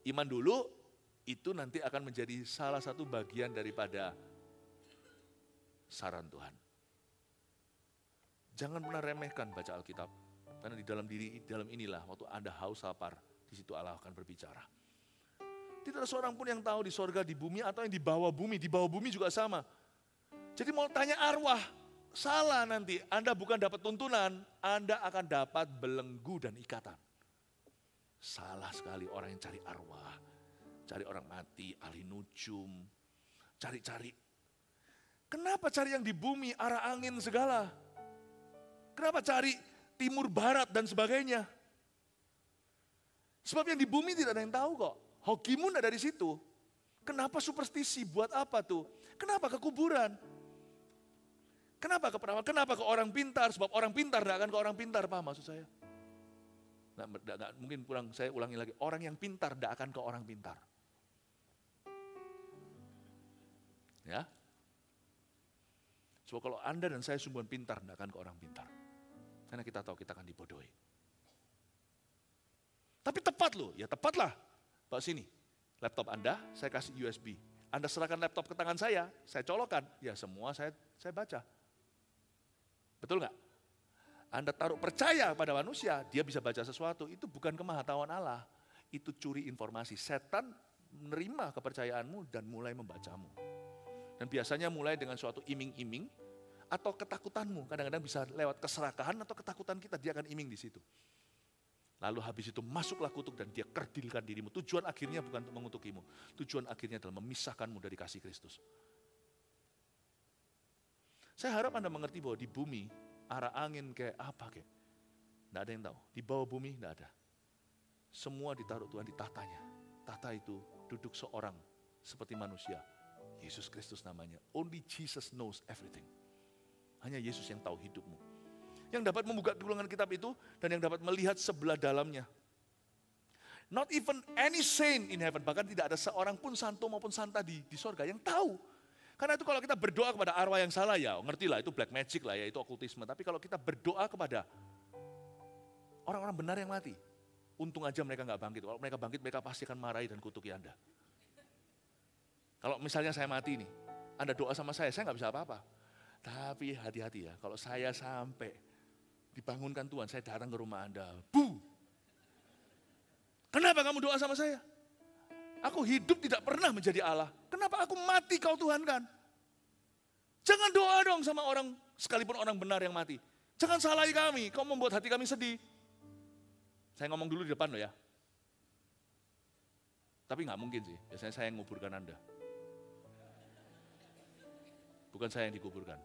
Iman dulu, itu nanti akan menjadi salah satu bagian daripada saran Tuhan. Jangan pernah remehkan baca Alkitab. Karena di dalam inilah, waktu Anda haus lapar, di situ Allah akan berbicara. Tidak ada seorang pun yang tahu di sorga, di bumi, atau yang di bawah bumi juga sama. Jadi mau tanya arwah, salah nanti. Anda bukan dapat tuntunan, Anda akan dapat belenggu dan ikatan. Salah sekali orang yang cari arwah, cari orang mati, ahli nujum, cari-cari. Kenapa cari yang di bumi, arah angin segala? Kenapa cari timur barat dan sebagainya? Sebab yang di bumi tidak ada yang tahu kok. Hokimu tidak dari situ. Kenapa superstisi? Buat apa tuh? Kenapa ke kuburan? Kenapa ke peramal? Kenapa ke orang pintar? Sebab orang pintar tidak akan ke orang pintar, paham maksud saya? Mungkin saya ulangi lagi. Orang yang pintar tidak akan ke orang pintar. Ya. Sebab kalau Anda dan saya sungguhan pintar, tidak akan ke orang pintar. Karena kita tahu kita akan dibodohi. Tapi tepat loh, ya tepatlah. Bawa sini, laptop Anda, saya kasih USB. Anda serahkan laptop ke tangan saya colokkan. Ya semua saya baca. Betul nggak? Anda taruh percaya pada manusia, dia bisa baca sesuatu. Itu bukan kemahatauan Allah. Itu curi informasi. Setan menerima kepercayaanmu dan mulai membacamu. Dan biasanya mulai dengan suatu iming-iming atau ketakutanmu. Kadang-kadang bisa lewat keserakahan atau ketakutan kita, dia akan iming di situ. Lalu habis itu masuklah kutuk dan dia kerdilkan dirimu. Tujuan akhirnya bukan untuk mengutukimu. Tujuan akhirnya adalah memisahkanmu dari kasih Kristus. Saya harap Anda mengerti bahwa di bumi, arah angin kayak apa kayak. Tidak ada yang tahu. Di bawah bumi tidak ada. Semua ditaruh Tuhan di tatanya. Tata itu duduk seorang seperti manusia. Yesus Kristus namanya. Only Jesus knows everything. Hanya Yesus yang tahu hidupmu. Yang dapat membuka gulungan kitab itu dan yang dapat melihat sebelah dalamnya. Not even any saint in heaven, bahkan tidak ada seorang pun santo maupun santa di sorga yang tahu. Karena itu kalau kita berdoa kepada arwah yang salah ya, ngerti lah itu black magic lah ya, itu okultisme. Tapi kalau kita berdoa kepada orang-orang benar yang mati, untung aja mereka nggak bangkit. Kalau mereka bangkit, mereka pasti akan marahi dan kutuki Anda. Kalau misalnya saya mati nih, Anda doa sama saya nggak bisa apa-apa. Tapi hati-hati ya, kalau saya sampai dibangunkan Tuhan, saya datang ke rumah Anda, Kenapa kamu doa sama saya? Aku hidup tidak pernah menjadi Allah. Kenapa aku mati kau Tuhan kan? Jangan doa dong sama orang, sekalipun orang benar yang mati. Jangan salahi kami, kau membuat hati kami sedih. Saya ngomong dulu di depan loh ya. Tapi nggak mungkin sih, biasanya saya yang menguburkan Anda. Bukan saya yang dikuburkan.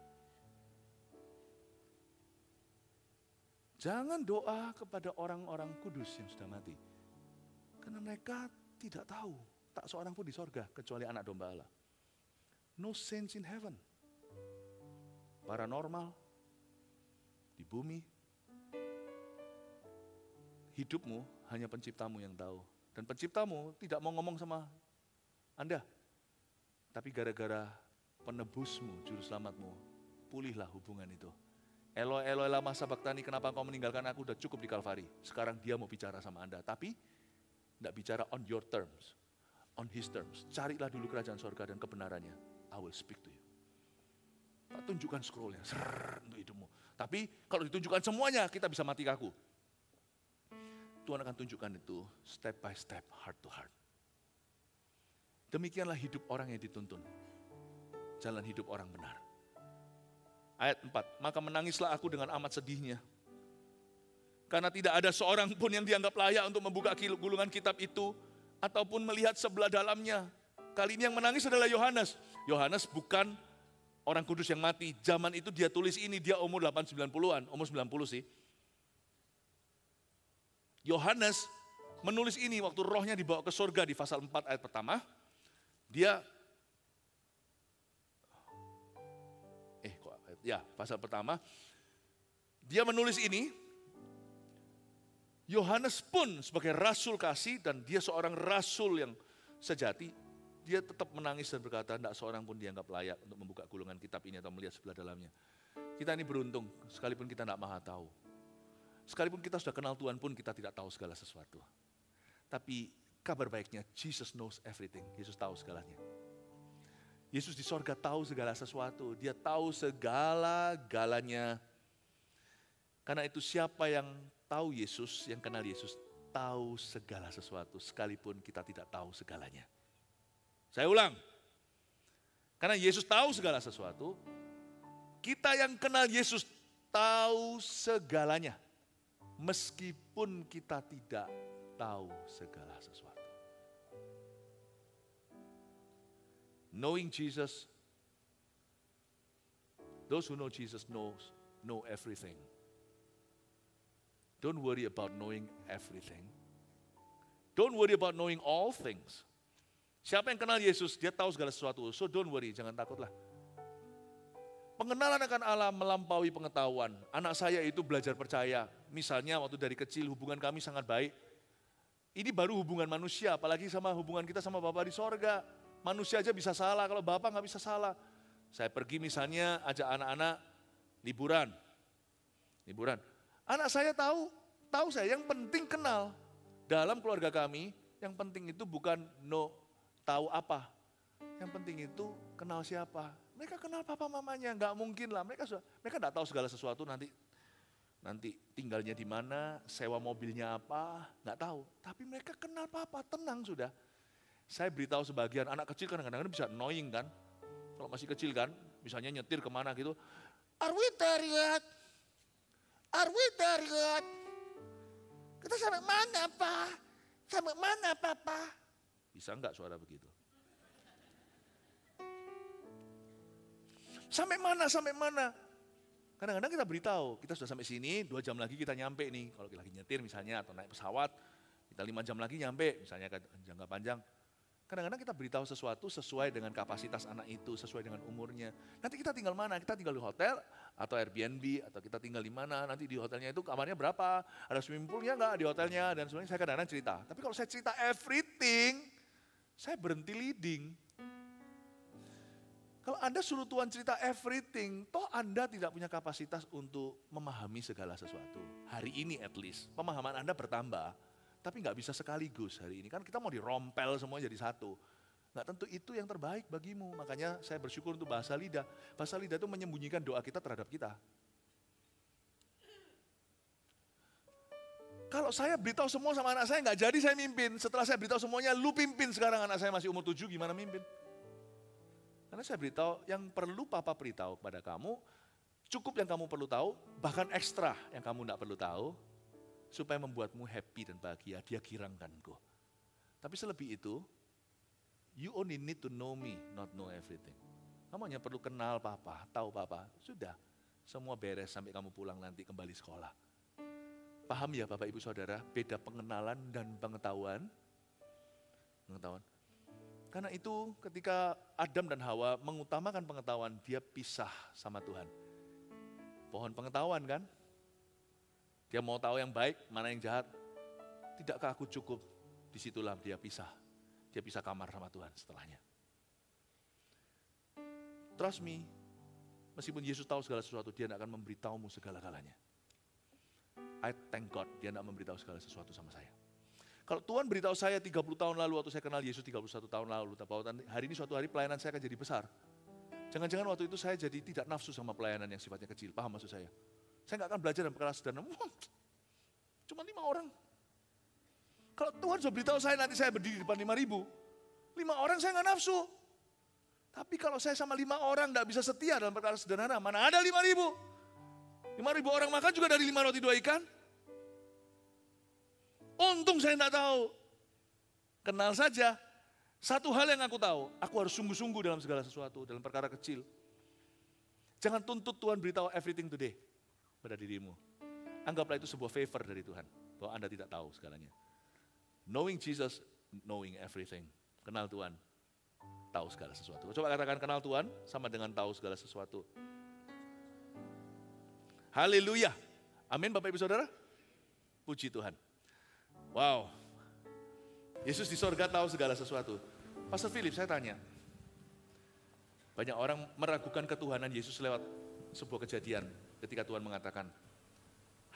Jangan doa kepada orang-orang kudus yang sudah mati. Karena mereka tidak tahu, tak seorang pun di sorga, kecuali anak domba Allah. No saints in heaven. Paranormal, di bumi, hidupmu hanya penciptamu yang tahu. Dan penciptamu tidak mau ngomong sama Anda. Tapi gara-gara penebusmu, juru selamatmu, pulihlah hubungan itu. Eloi, Eloi lama sabachthani, kenapa kau meninggalkan aku, udah cukup di Kalvari. Sekarang dia mau bicara sama Anda, tapi tidak bicara on your terms, on his terms. Carilah dulu kerajaan sorga dan kebenarannya. I will speak to you. Tak tunjukkan scrollnya, untuk hidupmu. Tapi kalau ditunjukkan semuanya, kita bisa mati kaku. Tuhan akan tunjukkan itu step by step, heart to heart. Demikianlah hidup orang yang dituntun. Jalan hidup orang benar. Ayat 4, maka menangislah aku dengan amat sedihnya. Karena tidak ada seorang pun yang dianggap layak untuk membuka gulungan kitab itu, ataupun melihat sebelah dalamnya. Kali ini yang menangis adalah Yohanes. Yohanes bukan orang kudus yang mati. Zaman itu dia tulis ini, dia umur 8-90-an, umur 90 sih. Yohanes menulis ini waktu rohnya dibawa ke surga di pasal 4 ayat pertama. Pasal pertama. Dia menulis ini. Yohanes pun sebagai rasul kasih dan dia seorang rasul yang sejati. Dia tetap menangis dan berkata, tidak seorang pun dianggap layak untuk membuka gulungan kitab ini atau melihat sebelah dalamnya. Kita ini beruntung, sekalipun kita tidak maha tahu. Sekalipun kita sudah kenal Tuhan pun kita tidak tahu segala sesuatu. Tapi kabar baiknya, Jesus knows everything. Yesus tahu segalanya. Yesus di sorga tahu segala sesuatu. Dia tahu segala-galanya. Karena itu siapa yang tahu Yesus, yang kenal Yesus, tahu segala sesuatu. Sekalipun kita tidak tahu segalanya. Saya ulang. Karena Yesus tahu segala sesuatu. Kita yang kenal Yesus tahu segalanya. Meskipun kita tidak tahu segala sesuatu. Knowing Jesus, those who know Jesus know everything. Don't worry about knowing everything. Don't worry about knowing all things. Siapa yang kenal Yesus, dia tahu segala sesuatu. So don't worry, jangan takutlah. Pengenalan akan Allah melampaui pengetahuan. Anak saya itu belajar percaya. Misalnya waktu dari kecil hubungan kami sangat baik. Ini baru hubungan manusia, apalagi sama hubungan kita sama Bapa di sorga. Manusia aja bisa salah, kalau Bapa nggak bisa salah. Saya pergi misalnya ajak anak-anak liburan. Anak saya tahu saya, yang penting kenal. Dalam keluarga kami, yang penting itu bukan tahu apa. Yang penting itu kenal siapa. Mereka kenal papa mamanya, nggak mungkin lah. Mereka nggak tahu segala sesuatu nanti tinggalnya di mana, sewa mobilnya apa, nggak tahu. Tapi mereka kenal papa, tenang sudah. Saya beritahu sebagian anak kecil kadang-kadang bisa annoying kan. Kalau masih kecil kan, misalnya nyetir kemana gitu. Are we there yet? Are we there yet? Kita sampai mana Pak? Sampai mana Papa? Bisa nggak suara begitu? Sampai mana? Kadang-kadang kita beritahu, kita sudah sampai sini, 2 jam lagi kita nyampe nih. Kalau lagi nyetir misalnya, atau naik pesawat, kita 5 jam lagi nyampe, misalnya jangka panjang. Kadang-kadang kita beritahu sesuatu sesuai dengan kapasitas anak itu, sesuai dengan umurnya. Nanti kita tinggal mana? Kita tinggal di hotel, atau Airbnb, atau kita tinggal di mana, nanti di hotelnya itu kamarnya berapa, ada swimming poolnya enggak di hotelnya, dan sebagainya. Saya kadang-kadang cerita. Tapi kalau saya cerita everything, saya berhenti leading. Kalau Anda suruh Tuhan cerita everything, toh Anda tidak punya kapasitas untuk memahami segala sesuatu. Hari ini at least, pemahaman Anda bertambah, tapi nggak bisa sekaligus hari ini. Kan kita mau dirompel semua jadi satu. Nggak tentu itu yang terbaik bagimu. Makanya saya bersyukur untuk bahasa lidah. Bahasa lidah itu menyembunyikan doa kita terhadap kita. Kalau saya beritahu semua sama anak saya, nggak jadi saya mimpin. Setelah saya beritahu semuanya, lu pimpin sekarang, anak saya masih umur 7, gimana mimpin? Karena saya beritahu, yang perlu papa beritahu kepada kamu, cukup yang kamu perlu tahu, bahkan ekstra yang kamu nggak perlu tahu, supaya membuatmu happy dan bahagia, dia girangkanku. Tapi selebih itu, you only need to know me, not know everything. Kamu hanya perlu kenal papa, tahu papa, sudah. Semua beres sampai kamu pulang nanti kembali sekolah. Paham ya Bapak Ibu Saudara, beda pengenalan dan pengetahuan? Pengetahuan. Karena itu ketika Adam dan Hawa mengutamakan pengetahuan, dia pisah sama Tuhan. Pohon pengetahuan kan? Dia mau tahu yang baik, mana yang jahat. Tidakkah aku cukup? Disitulah dia pisah. Dia pisah kamar sama Tuhan setelahnya. Trust me, meskipun Yesus tahu segala sesuatu, dia tidak akan memberitahumu segala-galanya. I thank God, dia tidak memberitahu segala sesuatu sama saya. Kalau Tuhan beritahu saya 30 tahun lalu, waktu saya kenal Yesus 31 tahun lalu, bahwa hari ini suatu hari pelayanan saya akan jadi besar. Jangan-jangan waktu itu saya jadi tidak nafsu sama pelayanan yang sifatnya kecil, paham maksud saya? Saya nggak akan belajar dalam perkara sederhana, cuma 5 orang. Kalau Tuhan sudah beritahu saya nanti saya berdiri di depan 5.000, 5 orang saya nggak nafsu. Tapi kalau saya sama 5 orang nggak bisa setia dalam perkara sederhana, mana ada 5.000? 5.000 orang makan juga dari 5 roti 2 ikan. Untung saya tidak tahu. Kenal saja. Satu hal yang aku tahu, aku harus sungguh-sungguh dalam segala sesuatu, dalam perkara kecil. Jangan tuntut Tuhan beritahu everything today pada dirimu. Anggaplah itu sebuah favor dari Tuhan, bahwa Anda tidak tahu segalanya. Knowing Jesus, knowing everything. Kenal Tuhan, tahu segala sesuatu. Coba katakan kenal Tuhan sama dengan tahu segala sesuatu. Haleluya. Amin Bapak Ibu Saudara. Puji Tuhan. Wow. Yesus di sorga tahu segala sesuatu. Pastor Philip, saya tanya. Banyak orang meragukan ketuhanan Yesus lewat sebuah kejadian ketika Tuhan mengatakan,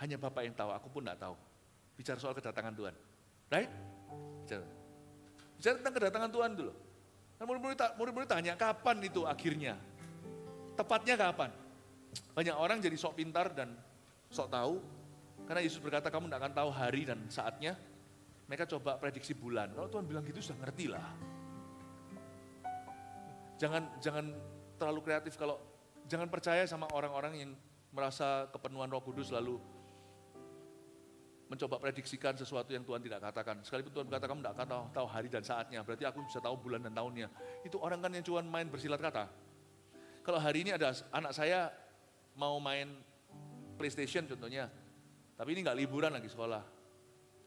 hanya Bapak yang tahu, aku pun tidak tahu. Bicara soal kedatangan Tuhan. Right? Bicara tentang kedatangan Tuhan dulu. Murid-murid tanya, kapan itu akhirnya? Tepatnya kapan? Banyak orang jadi sok pintar dan sok tahu, karena Yesus berkata kamu tidak akan tahu hari dan saatnya. Mereka coba prediksi bulan. Kalau Tuhan bilang gitu sudah ngerti lah. Jangan terlalu kreatif, jangan percaya sama orang-orang yang merasa kepenuhan Roh Kudus lalu mencoba prediksikan sesuatu yang Tuhan tidak katakan. Sekalipun Tuhan berkata kamu tidak akan tahu hari dan saatnya, berarti aku bisa tahu bulan dan tahunnya. Itu orang kan yang cuma main bersilat kata. Kalau hari ini ada anak saya mau main PlayStation contohnya, tapi ini nggak liburan lagi sekolah.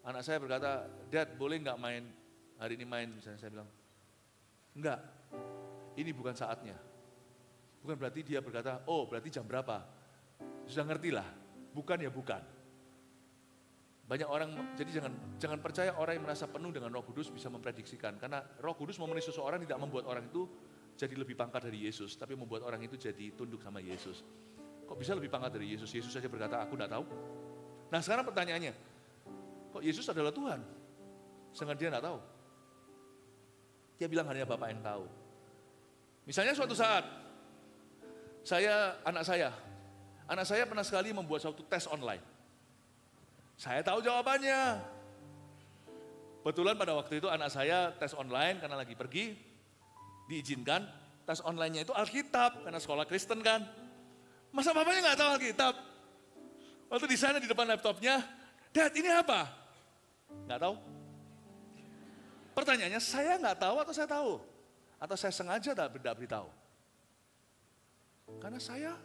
Anak saya berkata, Dad boleh nggak main, hari ini main, misalnya saya bilang, enggak, ini bukan saatnya. Bukan berarti dia berkata, oh berarti jam berapa, sudah ngerti lah, bukan ya bukan. Banyak orang, jadi jangan percaya orang yang merasa penuh dengan Roh Kudus bisa memprediksikan, karena Roh Kudus memenuhi seseorang tidak membuat orang itu jadi lebih pangkat dari Yesus, tapi membuat orang itu jadi tunduk sama Yesus. Kok bisa lebih pangkat dari Yesus? Yesus saja berkata, aku tidak tahu. Nah sekarang pertanyaannya, kok Yesus adalah Tuhan? Sedangkan dia tidak tahu. Dia bilang hanya Bapak yang tahu. Misalnya suatu saat, anak saya pernah sekali membuat suatu tes online. Saya tahu jawabannya. Kebetulan pada waktu itu anak saya tes online karena lagi pergi, diizinkan. Tes online-nya itu Alkitab, karena sekolah Kristen kan. Masa bapaknya nggak tahu Alkitab? Waktu di sana di depan laptopnya, Dad ini apa? Nggak tahu. Pertanyaannya, saya nggak tahu atau saya tahu? Atau saya sengaja tidak beritahu? Karena saya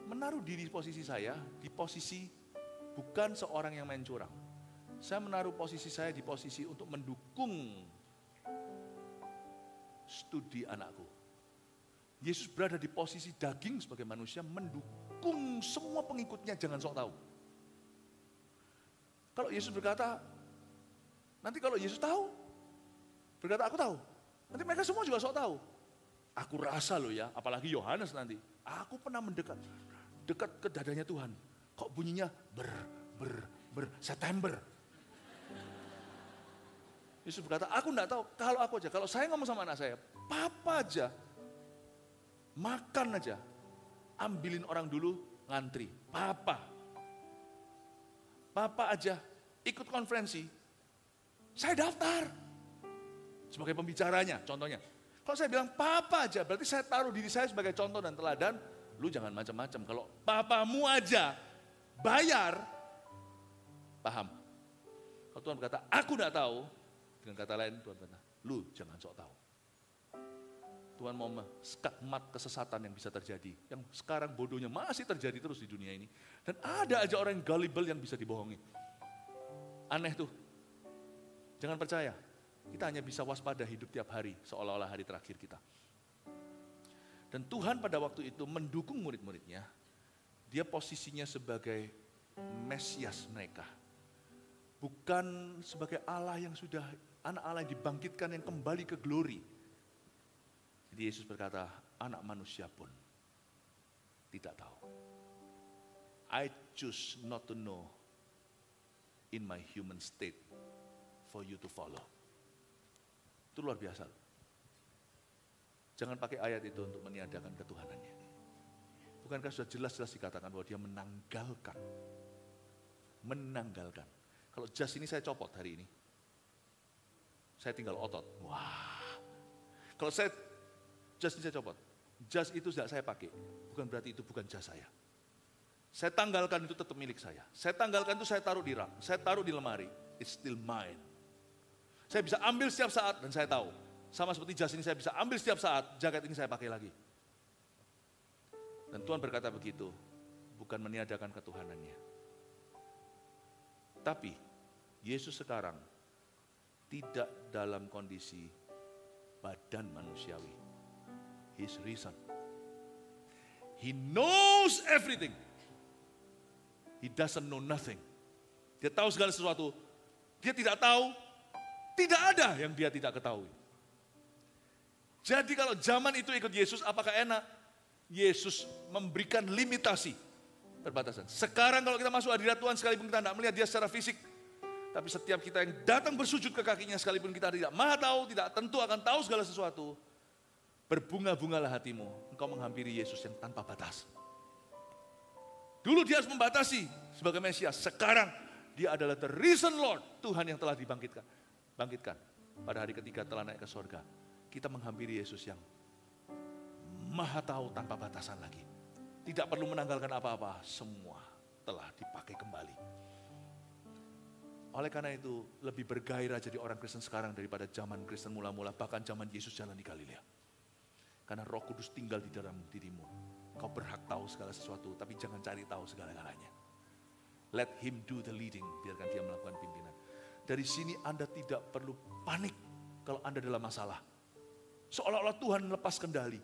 menaruh diri posisi saya, di posisi bukan seorang yang main curang. Saya menaruh posisi saya di posisi untuk mendukung studi anakku. Yesus berada di posisi daging sebagai manusia, mendukung semua pengikutnya, jangan sok tahu. Kalau Yesus berkata, nanti kalau Yesus tahu, berkata aku tahu, nanti mereka semua juga sok tahu. Aku rasa loh ya, apalagi Yohanes nanti, aku pernah dekat ke dadanya Tuhan. Kok bunyinya September. Yesus berkata, aku enggak tahu, kalau saya ngomong sama anak saya, papa aja, makan aja, ambilin orang dulu ngantri, papa aja ikut konferensi, saya daftar sebagai pembicaranya, contohnya. Kalau saya bilang papa aja, berarti saya taruh diri saya sebagai contoh dan teladan. Lu jangan macam-macam. Kalau papamu aja bayar, paham. Kalau Tuhan berkata, aku enggak tahu, dengan kata lain Tuhan berkata, lu jangan sok tahu. Tuhan mau skakmat kesesatan yang bisa terjadi. Yang sekarang bodohnya masih terjadi terus di dunia ini. Dan ada aja orang yang gullible yang bisa dibohongi. Aneh tuh. Jangan percaya. Kita hanya bisa waspada hidup tiap hari, seolah-olah hari terakhir kita. Dan Tuhan pada waktu itu mendukung murid-muridnya. Dia posisinya sebagai Mesias mereka. Bukan sebagai Allah yang sudah, anak Allah yang dibangkitkan, yang kembali ke glory. Jadi Yesus berkata, anak manusia pun tidak tahu. I choose not to know in my human state for you to follow. Itu luar biasa. Jangan pakai ayat itu untuk meniadakan ketuhanannya. Bukankah sudah jelas-jelas dikatakan bahwa dia menanggalkan. Menanggalkan. Kalau jas ini saya copot hari ini. Saya tinggal otot. Wah. Kalau jas ini saya copot. Jas itu tidak saya pakai. Bukan berarti itu bukan jas saya. Saya tanggalkan itu tetap milik saya. Saya tanggalkan itu saya taruh di rak. Saya taruh di lemari. It's still mine. Saya bisa ambil setiap saat dan saya tahu. Sama seperti jas ini saya bisa ambil setiap saat, jaket ini saya pakai lagi. Dan Tuhan berkata begitu, bukan meniadakan ketuhanannya. Tapi Yesus sekarang tidak dalam kondisi badan manusiawi. He's risen. He knows everything. He doesn't know nothing. Dia tahu segala sesuatu. Dia tidak tahu, tidak ada yang dia tidak ketahui. Jadi kalau zaman itu ikut Yesus, apakah enak? Yesus memberikan limitasi, perbatasan. Sekarang kalau kita masuk hadirat Tuhan, sekalipun kita tidak melihat dia secara fisik, tapi setiap kita yang datang bersujud ke kakinya, sekalipun kita tidak maha tahu, tidak tentu akan tahu segala sesuatu, berbunga-bungalah hatimu, engkau menghampiri Yesus yang tanpa batas. Dulu dia harus membatasi sebagai Mesias, sekarang dia adalah the risen Lord, Tuhan yang telah dibangkitkan. Pada hari ketiga telah naik ke sorga. Kita menghampiri Yesus yang maha tahu tanpa batasan lagi. Tidak perlu menanggalkan apa-apa, semua telah dipakai kembali. Oleh karena itu, lebih bergairah jadi orang Kristen sekarang daripada zaman Kristen mula-mula, bahkan zaman Yesus jalan di Galilea. Karena Roh Kudus tinggal di dalam dirimu. Kau berhak tahu segala sesuatu, tapi jangan cari tahu segala-galanya. Let him do the leading, biarkan dia melakukan pimpinan. Dari sini Anda tidak perlu panik kalau Anda dalam masalah. Seolah-olah Tuhan lepas kendali.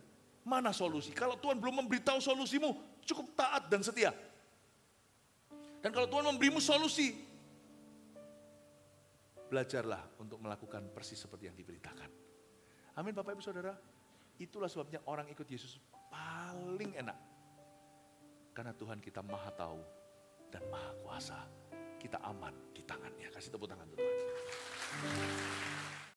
Mana solusi? Kalau Tuhan belum memberitahu solusimu, cukup taat dan setia. Dan kalau Tuhan memberimu solusi, belajarlah untuk melakukan persis seperti yang diberitakan. Amin Bapak Ibu Saudara. Itulah sebabnya orang ikut Yesus paling enak. Karena Tuhan kita maha tahu dan maha kuasa. Kita aman di tangannya. Kasih tepuk tangan untuk Tuhan.